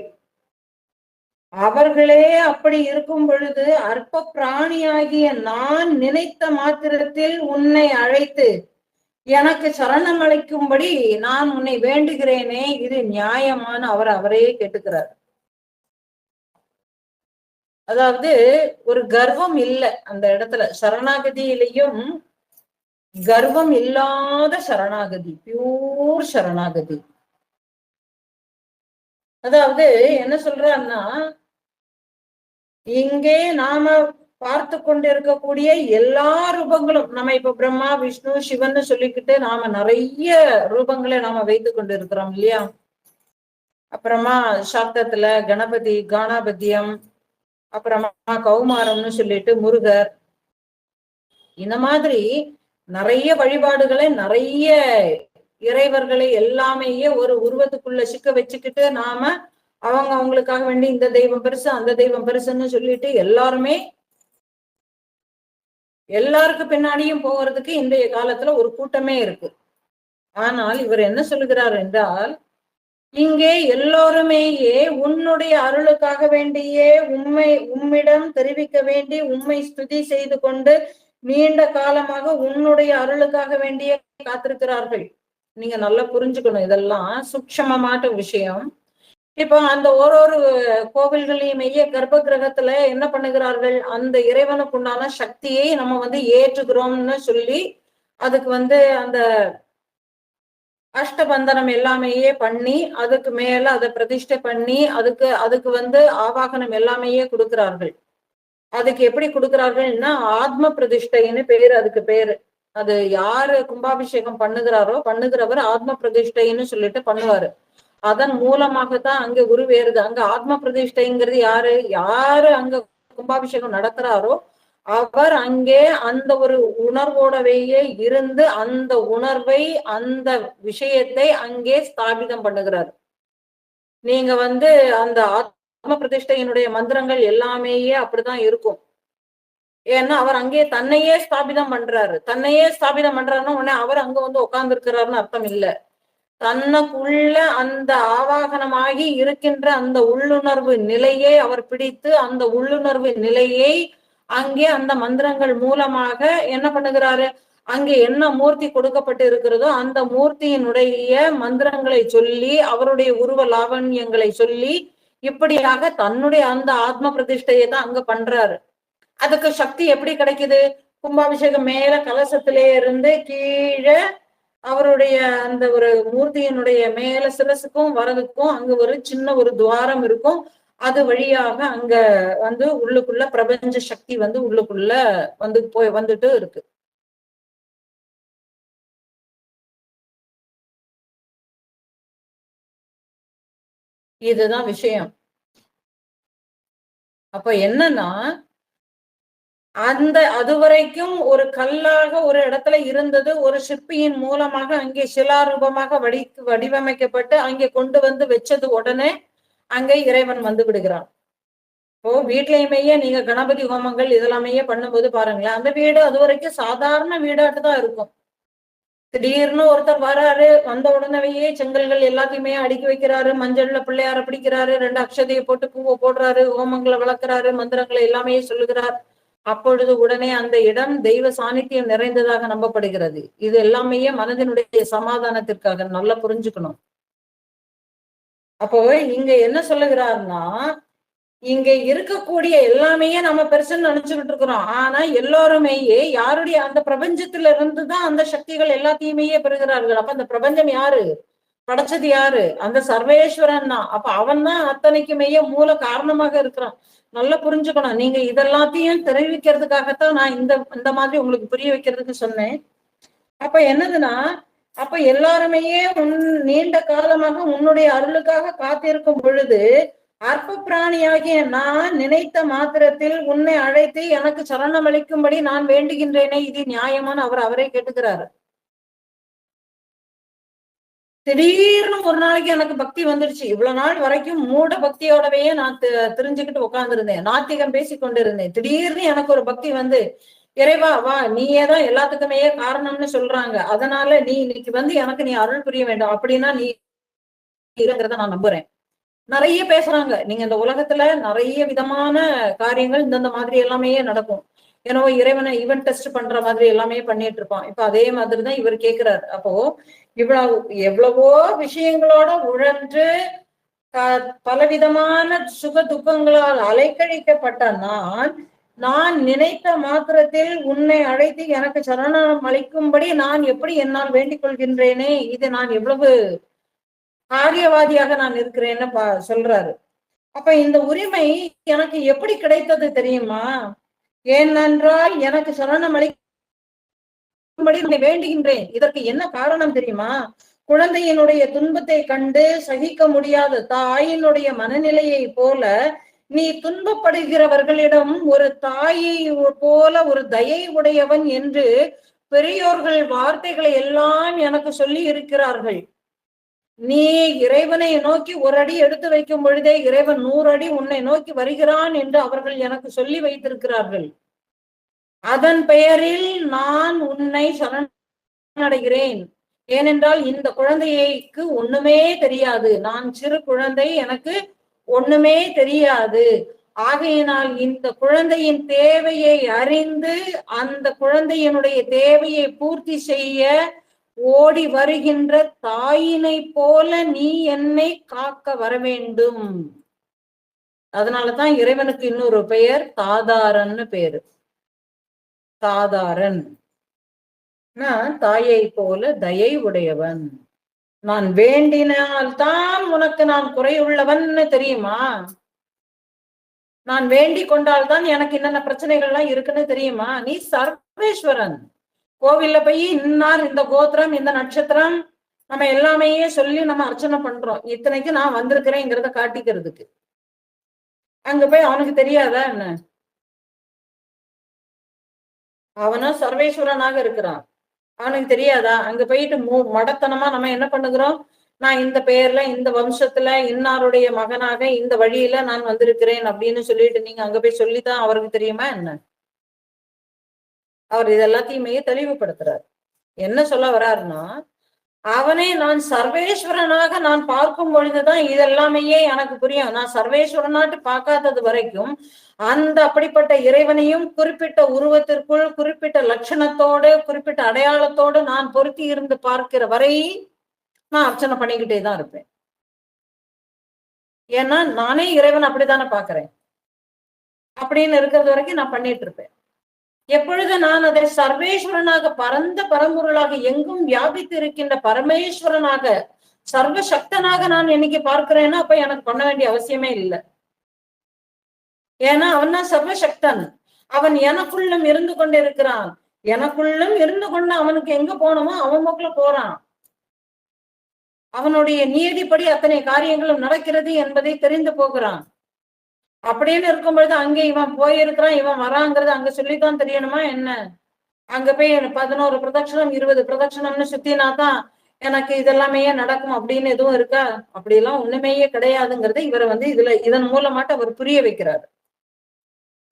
அவர்களே அப்படி இருக்கும் பொழுது அற்ப பிராணியாகிய நான் நினைத்த மாத்திரத்தில் உன்னை அழைத்து எனக்கு சரணம் அளிக்கும்படி நான் உன்னை வேண்டுகிறேனே, இது நியாயமான அவரே கேட்டுக்கிறார். அதாவது ஒரு கர்வம் இல்லை அந்த இடத்துல. சரணாகதியிலையும் கர்வம் இல்லாத சரணாகதி, பியூர் சரணாகதி. அதாவது என்ன சொல்றான்னா, இங்கே நாம பார்த்து கொண்டு இருக்கக்கூடிய எல்லா ரூபங்களும், நம்ம இப்ப பிரம்மா விஷ்ணு சிவன் சொல்லிக்கிட்டு நாம நிறைய ரூபங்களை நாம வைத்து கொண்டு இருக்கிறோம் இல்லையா? அப்புறமா சாக்தத்துல கணபதி, கானாபத்தியம், அப்புறமா கௌமாரம்னு சொல்லிட்டு முருகர், இந்த மாதிரி நிறைய வழிபாடுகளை நிறைய இறைவர்களை எல்லாமே ஒரு உருவத்துக்குள்ள சிக்க வச்சுக்கிட்டு நாம அவங்களுக்காக வேண்டி இந்த தெய்வம் பெருசு அந்த தெய்வம் பெருசுன்னு சொல்லிட்டு எல்லாருமே எல்லாருக்கு பின்னாடியும் போகிறதுக்கு இன்றைய காலத்துல ஒரு கூட்டமே இருக்கு. ஆனால் இவர் என்ன சொல்லுகிறார் என்றால், இங்கே எல்லோருமேயே உன்னுடைய அருளுக்காக வேண்டியே உம்மிடம் தெரிவிக்க வேண்டி உம்மை ஸ்துதி செய்து கொண்டு நீண்ட காலமாக உன்னுடைய அருளுக்காக வேண்டியே காத்திருக்கிறார்கள். நீங்க நல்லா புரிஞ்சுக்கணும், இதெல்லாம் சூக்ஷமமான விஷயம். இப்போ அந்த ஒரு கோவில்களையுமே கர்ப்ப கிரகத்துல என்ன பண்ணுகிறார்கள், அந்த இறைவனுக்கு உண்டான சக்தியை நம்ம ஏற்றுக்கிறோம்னு சொல்லி அதுக்கு அந்த அஷ்டபந்தனம் எல்லாமே பண்ணி அதுக்கு மேல அதை பிரதிஷ்டை பண்ணி அதுக்கு ஆவாகனம் எல்லாமே கொடுக்கிறார்கள். அதுக்கு எப்படி கொடுக்கிறார்கள்னா ஆத்ம பிரதிஷ்டைன்னு பேரு, அதுக்கு பேரு. அது யாரு கும்பாபிஷேகம் பண்ணுகிறவர் ஆத்ம பிரதிஷ்டைன்னு சொல்லிட்டு பண்ணுவாரு. அதன் மூலமாகத்தான் அங்க உருவேறுது. அங்க ஆத்ம பிரதிஷ்டைங்கிறது யாரு அங்க கும்பாபிஷேகம் நடத்துறாரோ அவர் அங்கே அந்த ஒரு உணர்வோடவேயே இருந்து அந்த உணர்வை அந்த விஷயத்தை அங்கே ஸ்தாபிதம் பண்ணுகிறார். நீங்க அந்த ஆத்ம பிரதிஷ்டையினுடைய மந்திரங்கள் எல்லாமே அப்படிதான் இருக்கும். ஏன்னா அவர் அங்கே தன்னையே ஸ்தாபிதம் பண்றாரு. தன்னையே ஸ்தாபிதம் பண்றாருன்னா உடனே அவர் அங்க உட்கார்ந்து இருக்கிறாருன்னு அர்த்தம் இல்லை. தன்னுக்குள்ள அந்த ஆவாகனமாகி இருக்கின்ற அந்த உள்ளுணர்வு நிலையை அவர் பிடித்து அந்த உள்ளுணர்வு நிலையை அங்கே அந்த மந்திரங்கள் மூலமாக என்ன பண்ணுகிறாரு, அங்கே என்ன மூர்த்தி கொடுக்கப்பட்டு இருக்கிறதோ அந்த மூர்த்தியினுடைய மந்திரங்களை சொல்லி அவருடைய உருவ லாவண்யங்களை சொல்லி இப்படியாக தன்னுடைய அந்த ஆத்ம பிரதிஷ்டையை தான் அங்க பண்றாரு. அதுக்கு சக்தி எப்படி கிடைக்குது? கும்பாபிஷேகம் மேல கலசத்திலே இருந்து கீழே அவருடைய அந்த ஒரு மூர்த்தியினுடைய மேல சிரசுக்கும் வரதுக்கும் அங்க ஒரு சின்ன ஒரு துவாரம் இருக்கும். அது வழியாக அங்க வந்து உள்ளுக்குள்ள பிரபஞ்ச சக்தி வந்து உள்ளுக்குள்ள வந்து வந்துட்டு இருக்கு. இதுதான் விஷயம். அப்ப என்னன்னா, அந்த அதுவரைக்கும் ஒரு கல்லாக ஒரு இடத்துல இருந்தது, ஒரு சிற்பியின் மூலமாக அங்கே சிலாரூபமாக வடிவமைக்கப்பட்டு அங்கே கொண்டு வந்து வச்சது உடனே அங்கே இறைவன் வந்து விடுகிறான். இப்போ வீட்லயுமே நீங்க கணபதி ஹோமங்கள் இதெல்லாமே பண்ணும்போது பாருங்களேன், அந்த வீடு அது வரைக்கும் சாதாரண வீடாட்டு தான் இருக்கும். திடீர்னு ஒருத்தர் வராரு, வந்த உடனேயே செங்கல்கள் எல்லாத்தையுமே அடுக்கி வைக்கிறாரு, மஞ்சள்ல பிள்ளையார பிடிக்கிறாரு, 2 அக்ஷதையை போட்டு பூவை போடுறாரு, ஹோமங்களை வளர்க்கிறாரு, மந்திரங்களை எல்லாமே சொல்லுகிறார். அப்பொழுது உடனே அந்த இடம் தெய்வ சாநித்தியம் நிறைந்ததாக நம்பப்படுகிறது. இது எல்லாமே மனதினுடைய சமாதானத்திற்காக நல்லா புரிஞ்சுக்கணும். அப்போ இங்க என்ன சொல்லுகிறார்னா, இங்க இருக்கக்கூடிய எல்லாமே நம்ம பெருசுன்னு நினைச்சுக்கிட்டு இருக்கிறோம். ஆனா எல்லாருமே யாருடைய அந்த பிரபஞ்சத்துல இருந்துதான் அந்த சக்திகள் எல்லாத்தையுமே பெறுகிறார்கள். அப்ப அந்த பிரபஞ்சம் யாரு படைச்சது? யாரு? அந்த சர்வேஸ்வரன் தான். அப்ப அவன் தான் அத்தனைக்குமே மூல காரணமாக இருக்கிறான். நல்லா புரிஞ்சுக்கணும். நீங்க இதெல்லாத்தையும் தெரிவிக்கிறதுக்காகத்தான் நான் இந்த மாதிரி உங்களுக்கு புரிய வைக்கிறதுக்கு சொன்னேன். அப்ப என்னதுன்னா, அப்ப எல்லாருமே நீண்ட காலமாக உன்னுடைய அருளுக்காக காத்திருக்கும் பொழுது அற்ப பிராணியாகிய நான் நினைத்த மாத்திரத்தில் உன்னை அழைத்து எனக்கு சரணம் அளிக்கும்படி நான் வேண்டுகின்றேனே, இது நியாயமான அவரே கேட்டுக்கிறாரு. திடீர்னு ஒரு நாளைக்கு எனக்கு பக்தி வந்துருச்சு. இவ்வளவு நாள் வரைக்கும் மூட பக்தியோடவே நான் தெரிஞ்சுக்கிட்டு உட்கார்ந்துருந்தேன், நாத்திகம் பேசி கொண்டிருந்தேன். திடீர்னு எனக்கு ஒரு பக்தி வந்து, இறைவா வா, நீயே தான் எல்லாத்துக்குமே காரணம்னு சொல்றாங்க, அதனால நீ இன்னைக்கு வந்து எனக்கு நீ அருள் புரிய வேண்டும் அப்படின்னா நீ இருக்கிறத நான் நம்புறேன். நிறைய பேசுறாங்க. நீங்க இந்த உலகத்துல நிறைய விதமான காரியங்கள் இந்தந்த மாதிரி எல்லாமே நடக்கும். ஏன்னா இறைவனை ஈவன் டெஸ்ட் பண்ற மாதிரி எல்லாமே பண்ணிட்டு இருப்பான். இப்ப அதே மாதிரிதான் இவர் கேட்கிறாரு. அப்போ இவ்வளவு எவ்வளவோ விஷயங்களோட உழன்று பலவிதமான சுக துக்கங்களால் அலைக்கழிக்கப்பட்ட நான் நினைத்த மாத்திரத்தில் உன்னை அழைத்து எனக்கு சரணம் அளிக்கும்படி நான் எப்படி என்னால் வேண்டிக் கொள்கின்றேனே, இது நான் எவ்வளவு காரியவாதியாக நான் இருக்கிறேன்னு சொல்றாரு. அப்ப இந்த உரிமை எனக்கு எப்படி கிடைத்தது தெரியுமா? ஏனென்றால் எனக்கு சரணம் அளிக்கும்படி வேண்டுகின்றேன். இதற்கு என்ன காரணம் தெரியுமா? குழந்தையினுடைய துன்பத்தை கண்டு சகிக்க முடியாத தாயினுடைய மனநிலையை போல நீ துன்பப்படுகிறவர்களிடம் ஒரு தாயை போல ஒரு தயை உடையவன் என்று பெரியோர்கள் வார்த்தைகளை எல்லாம் எனக்கு சொல்லி இருக்கிறார்கள். நீ இறைவனை நோக்கி ஒரு அடி எடுத்து வைக்கும் பொழுதே இறைவன் 100 அடி உன்னை நோக்கி வருகிறான் என்று அவர்கள் எனக்கு சொல்லி வைத்திருக்கிறார்கள். அதன் பெயரில் நான் உன்னை சரணடைகிறேன். ஏனென்றால் இந்த குழந்தைக்கு ஒண்ணுமே தெரியாது. நான் சிறு குழந்தை, எனக்கு ஒண்ணுமே தெரியாது. ஆகையினால் இந்த குழந்தையின் தேவையை அறிந்து அந்த குழந்தையினுடைய தேவையை பூர்த்தி செய்ய ஓடி வருகின்ற தாயினை போல நீ என்னை காக்க வர வேண்டும். அதனாலதான் இறைவனுக்கு இன்னொரு பெயர் தாதாரன்னு பேரு. தாதாரன், நான் தாயை போல தயை உடையவன். நான் வேண்டினால்தான் உனக்கு நான் குறையுள்ளவன்னு தெரியுமா? நான் வேண்டிக் கொண்டால்தான் எனக்கு என்னென்ன பிரச்சனைகள்லாம் இருக்குன்னு தெரியுமா? நீ சர்வேஸ்வரன். கோவில்ல போய் இன்னார், இந்த கோத்திரம், இந்த நட்சத்திரம், நம்ம எல்லாமே சொல்லி நம்ம அர்ச்சனை பண்றோம். இத்தனைக்கு நான் வந்திருக்கிறேங்கிறத காட்டிக்கிறதுக்கு. அங்க போய் அவனுக்கு தெரியாதா என்ன? அவனும் சர்வேஸ்வரனாக இருக்கிறான், அவனுக்கு தெரியாதா? அங்க போயிட்டு மடத்தனமா நம்ம என்ன பண்ணுகிறோம்? நான் இந்த பெயர்ல, இந்த வம்சத்துல, இன்னாருடைய மகனாக இந்த வழியில நான் வந்திருக்கிறேன் அப்படின்னு சொல்லிட்டு நீங்க அங்க போய் சொல்லித்தான் அவருக்கு தெரியுமா என்ன? அவர் இது எல்லாத்தையுமே தெளிவுபடுத்துறாரு. என்ன சொல்ல வர்றாருன்னா, அவனை நான் சர்வேஸ்வரனாக நான் பார்க்கும் பொழுதுதான் இதெல்லாமே எனக்கு புரியும். நான் சர்வேஸ்வரனாட்டு பார்க்காதது வரைக்கும் அந்த அப்படிப்பட்ட இறைவனையும் குறிப்பிட்ட உருவத்திற்குள் குறிப்பிட்ட லட்சணத்தோடு குறிப்பிட்ட அடையாளத்தோடு நான் பொருத்தி இருந்து பார்க்கிற வரை நான் அர்ச்சனை பண்ணிக்கிட்டே தான் இருப்பேன். ஏன்னா நானே இறைவன் அப்படித்தானே பாக்குறேன். அப்படின்னு இருக்கிறது வரைக்கும் நான் பண்ணிட்டு இருப்பேன். எப்பொழுது நான் அதை சர்வேஸ்வரனாக பரந்த பரம்பொருளாக எங்கும் வியாபித்து இருக்கின்ற பரமேஸ்வரனாக சர்வசக்தனாக நான் என்னைக்கு பார்க்கிறேன்னா அப்ப எனக்கு பண்ண வேண்டிய அவசியமே இல்லை. ஏன்னா அவன் தான் சர்வசக்தன். அவன் எனக்குள்ளும் இருந்து கொண்டிருக்கிறான். எனக்குள்ளும் இருந்து கொண்டு அவனுக்கு எங்க போனோமோ அவன் போக்குல போறான். அவனுடைய நியதிப்படி அத்தனை காரியங்களும் நடக்கிறது என்பதை தெரிந்து போகிறான். அப்படின்னு இருக்கும் பொழுது அங்கே இவன் போயிருக்கிறான் இவன் வராங்கிறது அங்க சொல்லித்தான் தெரியணுமா என்ன? அங்க போய் 11 பிரதட்சணம் 20 பிரதட்சணம்னு சுத்தினாதான் எனக்கு இதெல்லாமே நடக்கும் அப்படின்னு எதுவும் இருக்கா? அப்படியெல்லாம் ஒண்ணுமேயே கிடையாதுங்கிறது இவர் இதன் மூலமாட்டு அவர் புரிய வைக்கிறார்.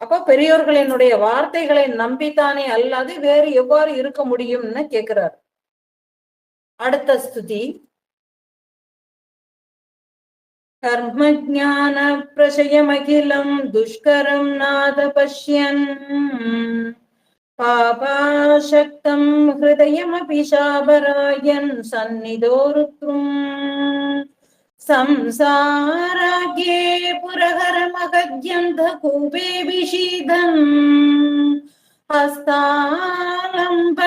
அப்போ பெரியோர்களினுடைய வார்த்தைகளை நம்பித்தானே அல்லாது வேறு எவ்வாறு இருக்க முடியும்னு கேட்கிறார். அடுத்த ஸ்துதி. கர்மஜான பிரசயமகிலம் துஷ்கரம் நாத பஷ்யன் பாபாசக்தம் ஹிருதயமபி சாபராயன் சந்நிதோருத்ரும் संसाराग्ये पुरहरमगद्यन्त कूपे विषीदन् हस्तालम्ब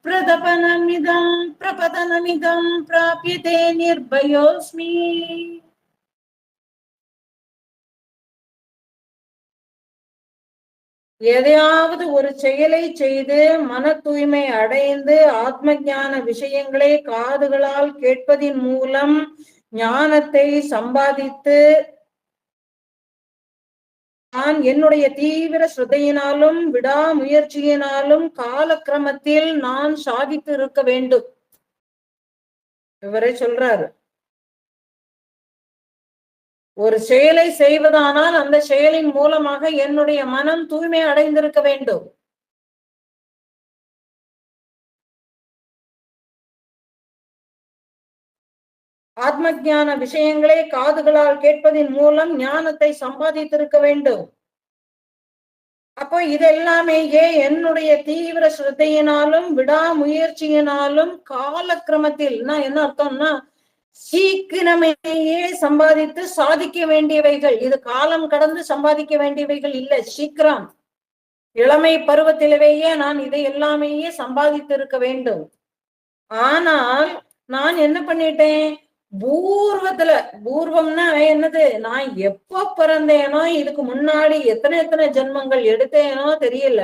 प्रदपनमिदं प्रपतनमिदं प्राप्यते निर्भयोऽस्मि. எதையாவது ஒரு செயலை செய்து மன தூய்மை அடைந்து ஆத்ம ஞான விஷயங்களை காதுகளால் கேட்பதின் மூலம் ஞானத்தை சம்பாதித்து நான் என்னுடைய தீவிர ஸ்ரத்தையினாலும் விடாமுயற்சியினாலும் காலக்கிரமத்தில் நான் சாதித்து இருக்க வேண்டும். இவரை சொல்றாரு, ஒரு செயலை செய்வதானால் அந்த செயலின் மூலமாக என்னுடைய மனம் தூய்மை அடைந்திருக்க வேண்டும். ஆத்ம ஞான விஷயங்களை காதுகளால் கேட்பதின் மூலம் ஞானத்தை சம்பாதித்திருக்க வேண்டும். அப்போ இதெல்லாமே என்னுடைய தீவிர ஸ்ரத்தையினாலும் விடாமுயற்சியினாலும் காலக்கிரமத்தில் என்ன அர்த்தம்னா சீக்கிரமேயே சம்பாதித்து சாதிக்க வேண்டியவைகள். இது காலம் கடந்து சம்பாதிக்க வேண்டியவைகள் இல்லை, சீக்கிரம் இளமை பருவத்திலேயே நான் இதை எல்லாமே சம்பாதித்து இருக்க வேண்டும். ஆனால் நான் என்ன பண்ணிட்டேன், பூர்வம்னா என்னது, நான் எப்ப பிறந்தேனோ இதுக்கு முன்னாடி எத்தனை ஜென்மங்கள் எடுத்தேனோ தெரியல.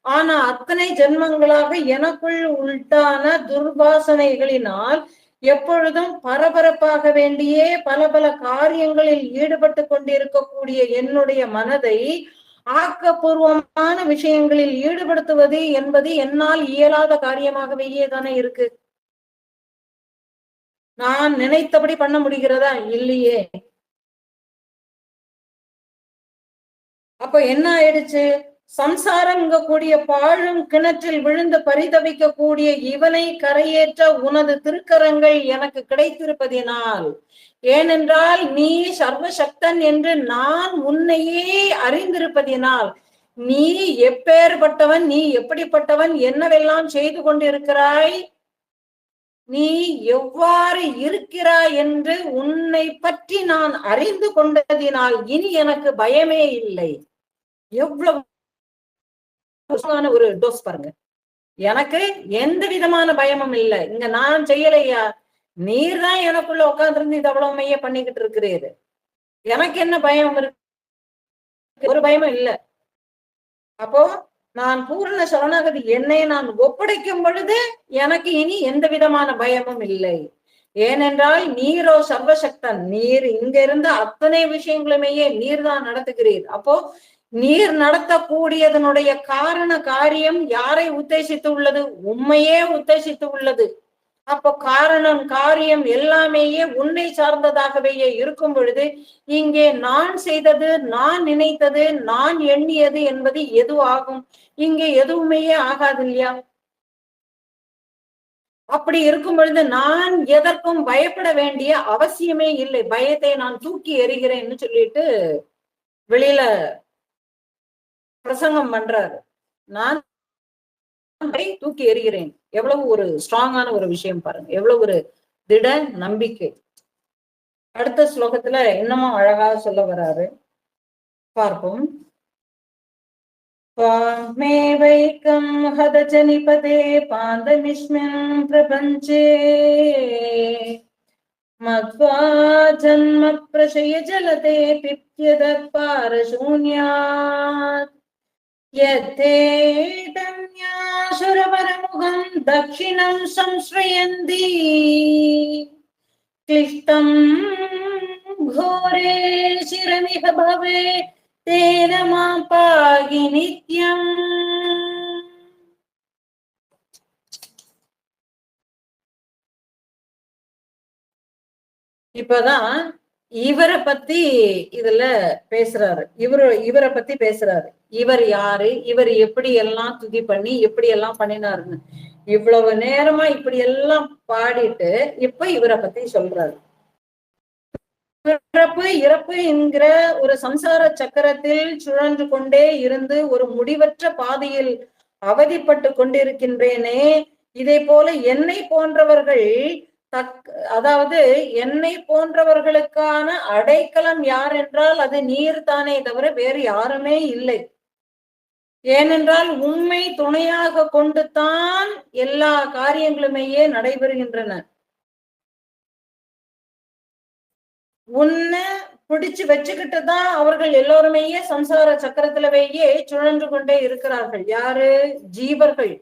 ஆனா அத்தனை ஜென்மங்களாக எனக்குள் உள்டான துர்வாசனைகளினால் எப்பொழுதும் பரபரப்பாக வேண்டிய பல காரியங்களில் ஈடுபட்டு கொண்டிருக்கக்கூடிய என்னுடைய மனதை ஆக்கப்பூர்வமான விஷயங்களில் ஈடுபடுத்துவது என்பது என்னால் இயலாத காரியமாகவே தானே இருக்கு. நான் நினைத்தபடி பண்ண முடிகிறதா? இல்லையே. அப்ப என்ன ஆயிடுச்சு, சம்சாரங்க கூடிய பாழும் கிணற்றில் விழுந்து பரிதவிக்க கூடிய இவனை கரையேற்ற உனது திருக்கரங்கள் எனக்கு கிடைத்திருப்பதினால், ஏனென்றால் நீ சர்வசக்தன் என்று நான் உன்னையே அறிந்திருப்பதினால், நீ எப்பேற்பட்டவன், நீ எப்படிப்பட்டவன், என்னவெல்லாம் செய்து கொண்டிருக்கிறாய், நீ எவ்வாறு இருக்கிறாய் என்று உன்னை பற்றி நான் அறிந்து கொண்டதினால் இனி எனக்கு பயமே இல்லை. எவ்வளவு ஒரு டோஸ் பாருங்க. எனக்கு எந்த விதமான பயமும் இல்லை. இங்க நான் செய்யலையா, நீர் தான் எனக்குள்ள உட்கார்ந்து இது அவ்வளவு மைய பண்ணிக்கிட்டு இருக்கிறீரு. எனக்கு என்ன பயம் இருக்கு? ஒரு பயமும் இல்லை. அப்போ நான் பூரண சரணாகதி என்னை நான் ஒப்படைக்கும் பொழுது எனக்கு இனி எந்த விதமான பயமும் இல்லை. ஏனென்றால் நீரோ சர்வசக்தன், நீர் இங்க இருந்த அத்தனை விஷயங்களுமே நீர் தான் நடத்துகிறீர். அப்போ நீர் நடத்தக்கூடியதனுடைய காரண காரியம் யாரை உத்தேசித்து உள்ளது? உண்மையே உத்தேசித்து உள்ளது. அப்போ காரணம் காரியம் எல்லாமே உன்னை சார்ந்ததாகவே இருக்கும் பொழுது இங்கே நான் செய்தது, நான் நினைத்தது, நான் எண்ணியது என்பது எது ஆகும்? இங்கே எதுவுமே ஆகாது இல்லையா? அப்படி இருக்கும் பொழுது நான் எதற்கும் பயப்பட வேண்டிய அவசியமே இல்லை, பயத்தை நான் தூக்கி எறிகிறேன்னு சொல்லிட்டு வெளியில பிரசங்கம் பண்றாரு. நான் தூக்கி எறிகிறேன். எவ்வளவு ஒரு ஸ்ட்ராங்கான ஒரு விஷயம் பாருங்க, எவ்வளவு ஒரு திட நம்பிக்கை. அடுத்த ஸ்லோகத்துல இன்னமும் அழகா சொல்ல வராரு, பார்ப்போம். त्वामेवैकं हदजनिपदे पादमिस्मिन् प्रपञ्चे मत्वा जन्म प्रशय जलते पिप्यदपारशून्यात् यत्ते दन्यासुरवरमुखं दक्षिणं संश्रयन्ति क्लिष्टं घोरे शिरमिह भवे तेन मां पाहि नित्यम्. இப்பதான் இவரை பத்தி இதுல பேசுறாரு. இவரை பத்தி பேசுறாரு. இவர் யாரு, இவர் எப்படி எல்லாம் துதி பண்ணி எப்படி எல்லாம் பண்ணினாருன்னு இவ்வளவு நேரமா இப்படி எல்லாம் பாடிட்டு இப்ப இவரை பத்தி சொல்றாரு. பிறப்பு இறப்பு என்கிற ஒரு சம்சார சக்கரத்தில் சுழன்று கொண்டே இருந்து ஒரு முடிவற்ற பாதையில் அவதிப்பட்டு கொண்டிருக்கின்றேனே, இதே போல என்னை போன்றவர்கள் அதாவது என்னை போன்றவர்களுக்கான அடைக்கலம் யார் என்றால் அது நீர் தானே தவிர வேறு யாருமே இல்லை. ஏனென்றால் உண்மை துணையாக கொண்டு தான் எல்லா காரியங்களுமேயே நடைபெறுகின்றன. உன்னை பிடிச்சு வச்சுக்கிட்டு தான் அவர்கள் எல்லோருமேயே சம்சார சக்கரத்திலவேயே சுழன்று கொண்டே இருக்கிறார்கள். யாரு? ஜீவர்கள்.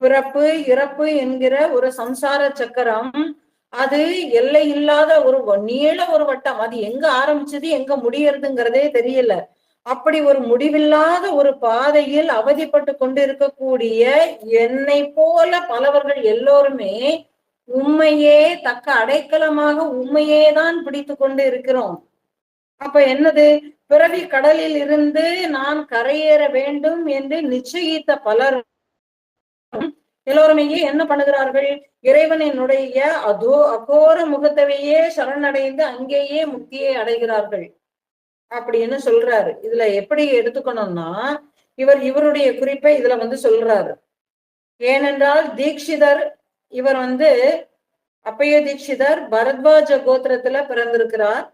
பிறப்பு இறப்பு என்கிற ஒரு சம்சார சக்கரம், அது எல்லை இல்லாத ஒரு நீள ஒரு வட்டம். அது எங்க ஆரம்பிச்சது எங்க முடியறதுங்கிறதே தெரியல. அப்படி ஒரு முடிவில்லாத ஒரு பாதையில் அவதிப்பட்டு கொண்டு இருக்கக்கூடிய என்னை போல பலவர்கள் எல்லோருமே உண்மையே தக்க அடைக்கலமாக உண்மையே தான் பிடித்து கொண்டு இருக்கிறோம். அப்ப என்னது? பிறவி கடலில் இருந்து நான் கரையேற வேண்டும் என்று நிச்சயித்த பலர் எல்லோருமே என்ன பண்ணுகிறார்கள்? இறைவனினுடைய அகோர முகத்தவையே சரணடைந்து அங்கேயே முக்தியை அடைகிறார்கள் அப்படின்னு சொல்றாரு. இதுல எப்படி எடுத்துக்கணும்னா, இவருடைய குறிப்பை இதுல சொல்றாரு. ஏனென்றால் தீட்சிதர், இவர் அப்பைய தீட்சிதர் பரத்வாஜ கோத்திரத்துல பிறந்திருக்கிறார்.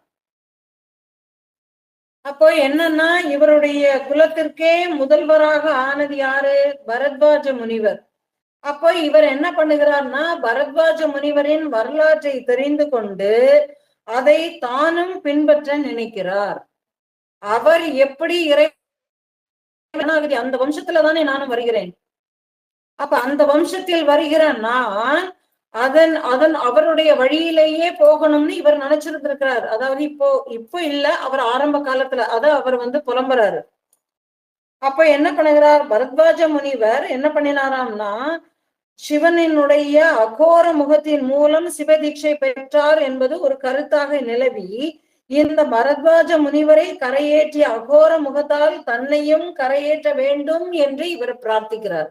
அப்போ என்னன்னா, இவருடைய குலத்திற்கே முதல்வராக ஆனது யாரு? பரத்வாஜ முனிவர். அப்போ இவர் என்ன பண்ணுகிறார்னா, பரத்வாஜ முனிவரின் வரலாற்றை தெரிந்து கொண்டு அதை தானும் பின்பற்ற நினைக்கிறார். அவர் எப்படி அந்த வம்சத்துல தானே நானும் வருகிறேன். அப்ப அந்த வம்சத்தில் வருகிற நான் அவருடைய வழியிலேயே போகணும்னு இவர் நினைச்சிருந்திருக்கிறார். அதாவது இப்போ இல்ல, அவர் ஆரம்ப காலத்துல அவர் புலம்புறாரு. அப்ப என்ன பண்ணுகிறார்? பரத்வாஜ முனிவர் என்ன பண்ணினாராம்னா, சிவனினுடைய அகோர முகத்தின் மூலம் சிவதீட்சை பெற்றார் என்பது ஒரு கருத்தாக நிலவி, இந்த பரத்வாஜ முனிவரை கரையேற்றிய அகோர முகத்தால் தன்னையும் கரையேற்ற வேண்டும் என்று இவர் பிரார்த்திக்கிறார்.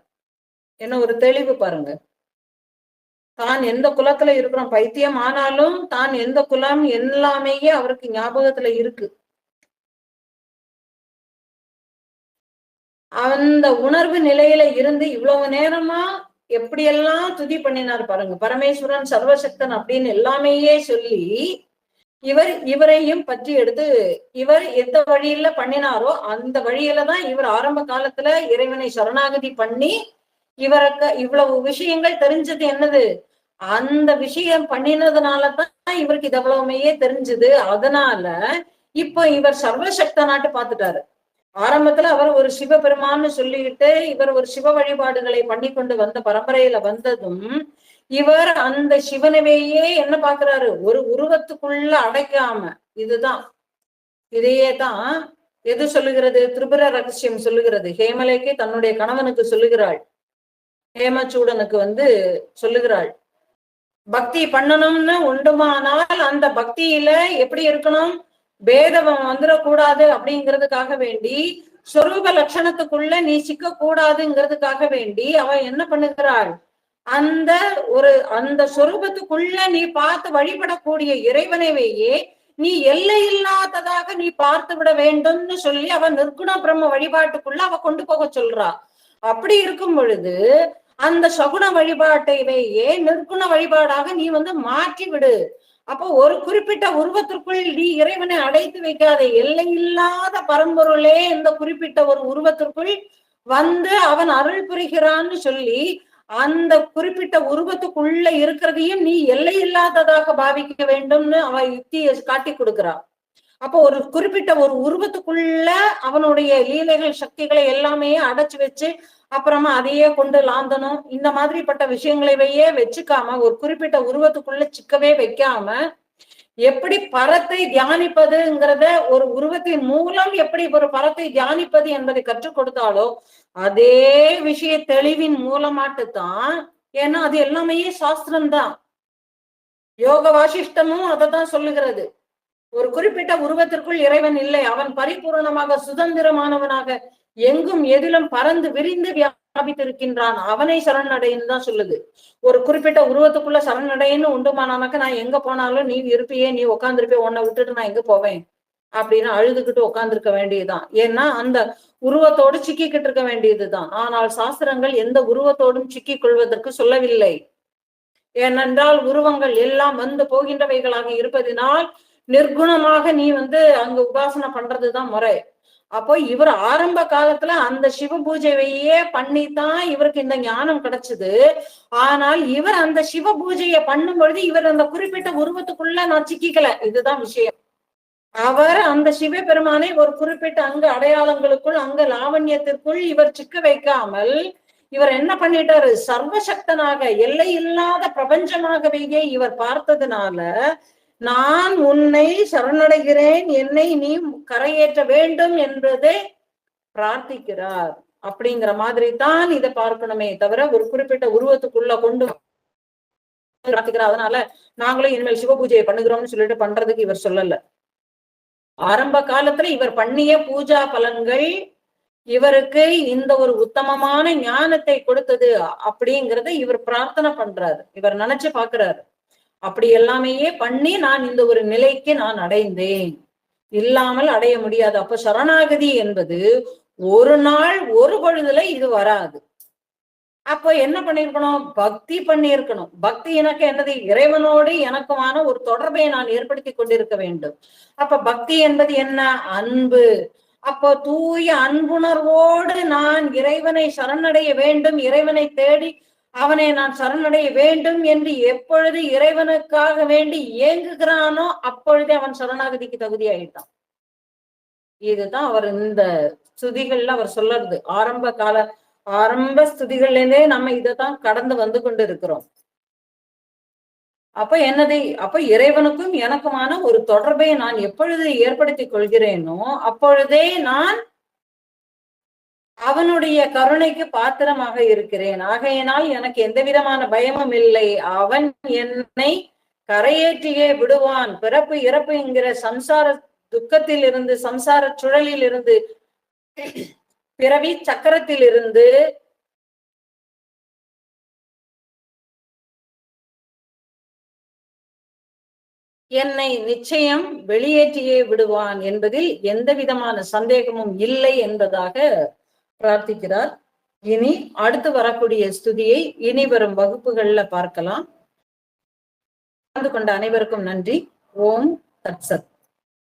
என்ன ஒரு தெளிவு பாருங்க. தான் எந்த குலத்துல இருக்கிறோம், பைத்தியம் ஆனாலும் தான் எந்த குலம் எல்லாமே அவருக்கு ஞாபகத்துல இருக்கு. அந்த உணர்வு நிலையில இருந்து இவ்வளவு நேரமா எப்படியெல்லாம் துதி பண்ணினார் பாருங்க. பரமேஸ்வரன் சர்வசக்தன் அப்படின்னு எல்லாமேயே சொல்லி இவரையும் பற்றி எடுத்து இவர் எந்த வழியில பண்ணினாரோ அந்த வழியில தான் இவர் ஆரம்ப காலத்துல இறைவனை சரணாகதி பண்ணி இவருக்கு இவ்வளவு விஷயங்கள் தெரிஞ்சது. என்னது? அந்த விஷயம் பண்ணினதுனாலதான் இவருக்கு இது எவ்வளவுமையே தெரிஞ்சது. அதனால இப்போ இவர் சர்வசக்த நாட்டு பார்த்துட்டாரு. ஆரம்பத்துல அவர் ஒரு சிவபெருமான்னு சொல்லிக்கிட்டு இவர் ஒரு சிவ வழிபாடுகளை பண்ணி கொண்டு வந்த பரம்பரையில வந்ததும் இவர் அந்த சிவனவையே என்ன பாக்குறாரு? ஒரு உருவத்துக்குள்ள அடைக்காம. இதையே தான் எது சொல்லுகிறது? திரிபுர ரகசியம் சொல்லுகிறது. ஹேமலேக்கே தன்னுடைய கணவனுக்கு சொல்லுகிறாள், ஹேமச்சூடனுக்கு சொல்லுகிறாள், பக்தி பண்ணணும்னு உண்டுமானால் அந்த பக்தியில எப்படி இருக்கணும்? பேதம் வந்துடக்கூடாது அப்படிங்கிறதுக்காக வேண்டி, சொரூப லட்சணத்துக்குள்ள நீ சிக்க கூடாதுங்கிறதுக்காக வேண்டி அவ என்ன பண்ணுகிறாள்? அந்த அந்த சொரூபத்துக்குள்ள நீ பார்த்து வழிபடக்கூடிய இறைவனையே நீ எல்லை இல்லாததாக நீ பார்த்து விட வேண்டும்னு சொல்லி அவ நிர்குண பிரம்ம வழிபாட்டுக்குள்ள அவ கொண்டு போக சொல்றா. அப்படி இருக்கும் பொழுது அந்த சகுன வழிபாட்டையே நிர்குண வழிபாடாக நீ மாற்றி விடு. அப்போ ஒரு குறிப்பிட்ட உருவத்திற்குள் நீ இறைவனை அடைத்து வைக்காத, எல்லை இல்லாத பரம்பொருளே இந்த குறிப்பிட்ட ஒரு உருவத்திற்குள் அவன் அருள் புரிகிறான்னு சொல்லி அந்த குறிப்பிட்ட உருவத்துக்குள்ள இருக்கிறதையும் நீ எல்லை இல்லாததாக பாவிக்க வேண்டும்னு அவ யுக்தியை காட்டி கொடுக்கிறா. அப்போ ஒரு குறிப்பிட்ட ஒரு உருவத்துக்குள்ள அவனுடைய லீலைகள் சக்திகளை எல்லாமே அடைச்சு வச்சு அப்புறமா அதையே கொண்டு லாந்தனும் இந்த மாதிரிப்பட்ட விஷயங்களையே வச்சுக்காம ஒரு குறிப்பிட்ட உருவத்துக்குள்ள சிக்கவே வைக்காம எப்படி பரத்தை தியானிப்பதுங்கிறத ஒரு உருவத்தின் மூலம் எப்படி ஒரு பரத்தை தியானிப்பது என்பதை கற்றுக் கொடுத்தாலோ அதே விஷய தெளிவின் மூலமாட்டுத்தான். ஏன்னா அது எல்லாமே சாஸ்திரம்தான். யோக வாசிஷ்டமும் அதைத்தான் சொல்லுகிறது. ஒரு குறிப்பிட்ட உருவத்திற்குள் இறைவன் இல்லை, அவன் பரிபூர்ணமாக சுதந்திரமானவனாக எங்கும் எதிலும் பறந்து விரிந்து வியாபித்திருக்கின்றான், அவனை சரணடைன்னு தான் சொல்லுது. ஒரு குறிப்பிட்ட உருவத்துக்குள்ள சரணடைன்னு உண்டுமானாக்க நான் எங்க போனாலும் நீ இருப்பியே, நீ உட்காந்துருப்பே, உன்னை விட்டுட்டு நான் எங்க போவேன் அப்படின்னு அழுதுகிட்டு உட்கார்ந்துருக்க வேண்டியதுதான். ஏன்னா அந்த உருவத்தோடு சிக்கிக்கிட்டு இருக்க வேண்டியதுதான். ஆனால் சாஸ்திரங்கள் எந்த உருவத்தோடும் சிக்கிக் கொள்வதற்கு சொல்லவில்லை. ஏனென்றால் உருவங்கள் எல்லாம் போகின்றவைகளாக இருப்பதினால் நிர்குணமாக நீ அங்க உபாசனை பண்றதுதான் முறை. அப்போ இவர் ஆரம்ப காலத்துல அந்த சிவ பூஜையையே பண்ணித்தான் இவருக்கு இந்த ஞானம் கிடைச்சது. ஆனால் இவர் அந்த சிவ பூஜையை பண்ணும் பொழுது இவர் அந்த குறிப்பிட்ட உருவத்துக்குள்ள நான் சிக்கிக்கல. இதுதான் விஷயம். அவர் அந்த சிவபெருமானை ஒரு குறிப்பிட்ட அங்க அடையாளங்களுக்குள் அங்க லாவண்யத்திற்குள் இவர் சிக்க வைக்காமல் இவர் என்ன பண்ணிட்டாரு, சர்வசக்தனாக எல்லை இல்லாத பிரபஞ்சமாகவே இவர் பார்த்ததுனால நான் உன்னை சரணடைகிறேன், என்னை நீ கரையேற்ற வேண்டும் என்பதை பிரார்த்திக்கிறார். அப்படிங்கிற மாதிரி தான் இதை பார்க்கணுமே தவிர ஒரு குறிப்பிட்ட உருவத்துக்குள்ள கொண்டு பிரார்த்திக்கிறார். அதனால நாங்களும் இனிமேல் சிவ பூஜையை பண்ணுகிறோம்னு சொல்லிட்டு பண்றதுக்கு இவர் சொல்லல. ஆரம்ப காலத்துல இவர் பண்ணிய பூஜா பலன்கள் இவருக்கு இந்த ஒரு உத்தமமான ஞானத்தை கொடுத்தது அப்படிங்கிறத இவர் பிரார்த்தனை பண்றாரு, இவர் நினைச்சு பாக்குறாரு. அப்படி எல்லாமே பண்ணி நான் இந்த ஒரு நிலைக்கு நான் அடைந்தேன், இல்லாமல் அடைய முடியாது. அப்ப சரணாகதி என்பது ஒரு நாள் ஒரு பொழுதுல இது வராது. அப்ப என்ன பண்ணிருக்கணும், பக்தி பண்ணியிருக்கணும். பக்தி எனக்கு என்னது, இறைவனோடு எனக்குமான ஒரு தொடர்பை நான் ஏற்படுத்தி கொண்டிருக்க வேண்டும். அப்ப பக்தி என்பது என்ன, அன்பு. அப்போ தூய அன்புணர்வோடு நான் இறைவனை சரணடைய வேண்டும், இறைவனை தேடி அவனை நான் சரணடைய வேண்டும் என்று எப்பொழுது இறைவனுக்காக வேண்டி ஏங்குகிறானோ அப்பொழுதே அவன் சரணாகதிக்கு தகுதியாயிட்டான். இதுதான் அவர் இந்த ஸ்துதிகள்ல அவர் சொல்றது. ஆரம்ப ஸ்துதிகள்லேருந்தே நம்ம இதைத்தான் கடந்து வந்து கொண்டு இருக்கிறோம். அப்ப என்னது, அப்ப இறைவனுக்கும் எனக்குமான ஒரு தொடர்பை நான் எப்பொழுது ஏற்படுத்தி கொள்கிறேனோ அப்பொழுதே நான் அவனுடைய கருணைக்கு பாத்திரமாக இருக்கிறேன். ஆகையினால் எனக்கு எந்த விதமான பயமும் இல்லை. அவன் என்னை கரையேற்றியே விடுவான். பிறப்பு இறப்பு என்கிற சம்சார துக்கத்தில் இருந்து, சம்சார சுழலில் இருந்து, பிறவி சக்கரத்தில் இருந்து என்னை நிச்சயம் வெளியேற்றியே விடுவான் என்பதில் எந்த விதமான சந்தேகமும் இல்லை என்பதாக பிரார்த்திக்கிறார். இனி அடுத்து வரக்கூடிய ஸ்துதியை இனி வரும் வகுப்புகள்ல பார்க்கலாம். கலந்து கொண்ட அனைவருக்கும் நன்றி. ஓம் தத்சத்.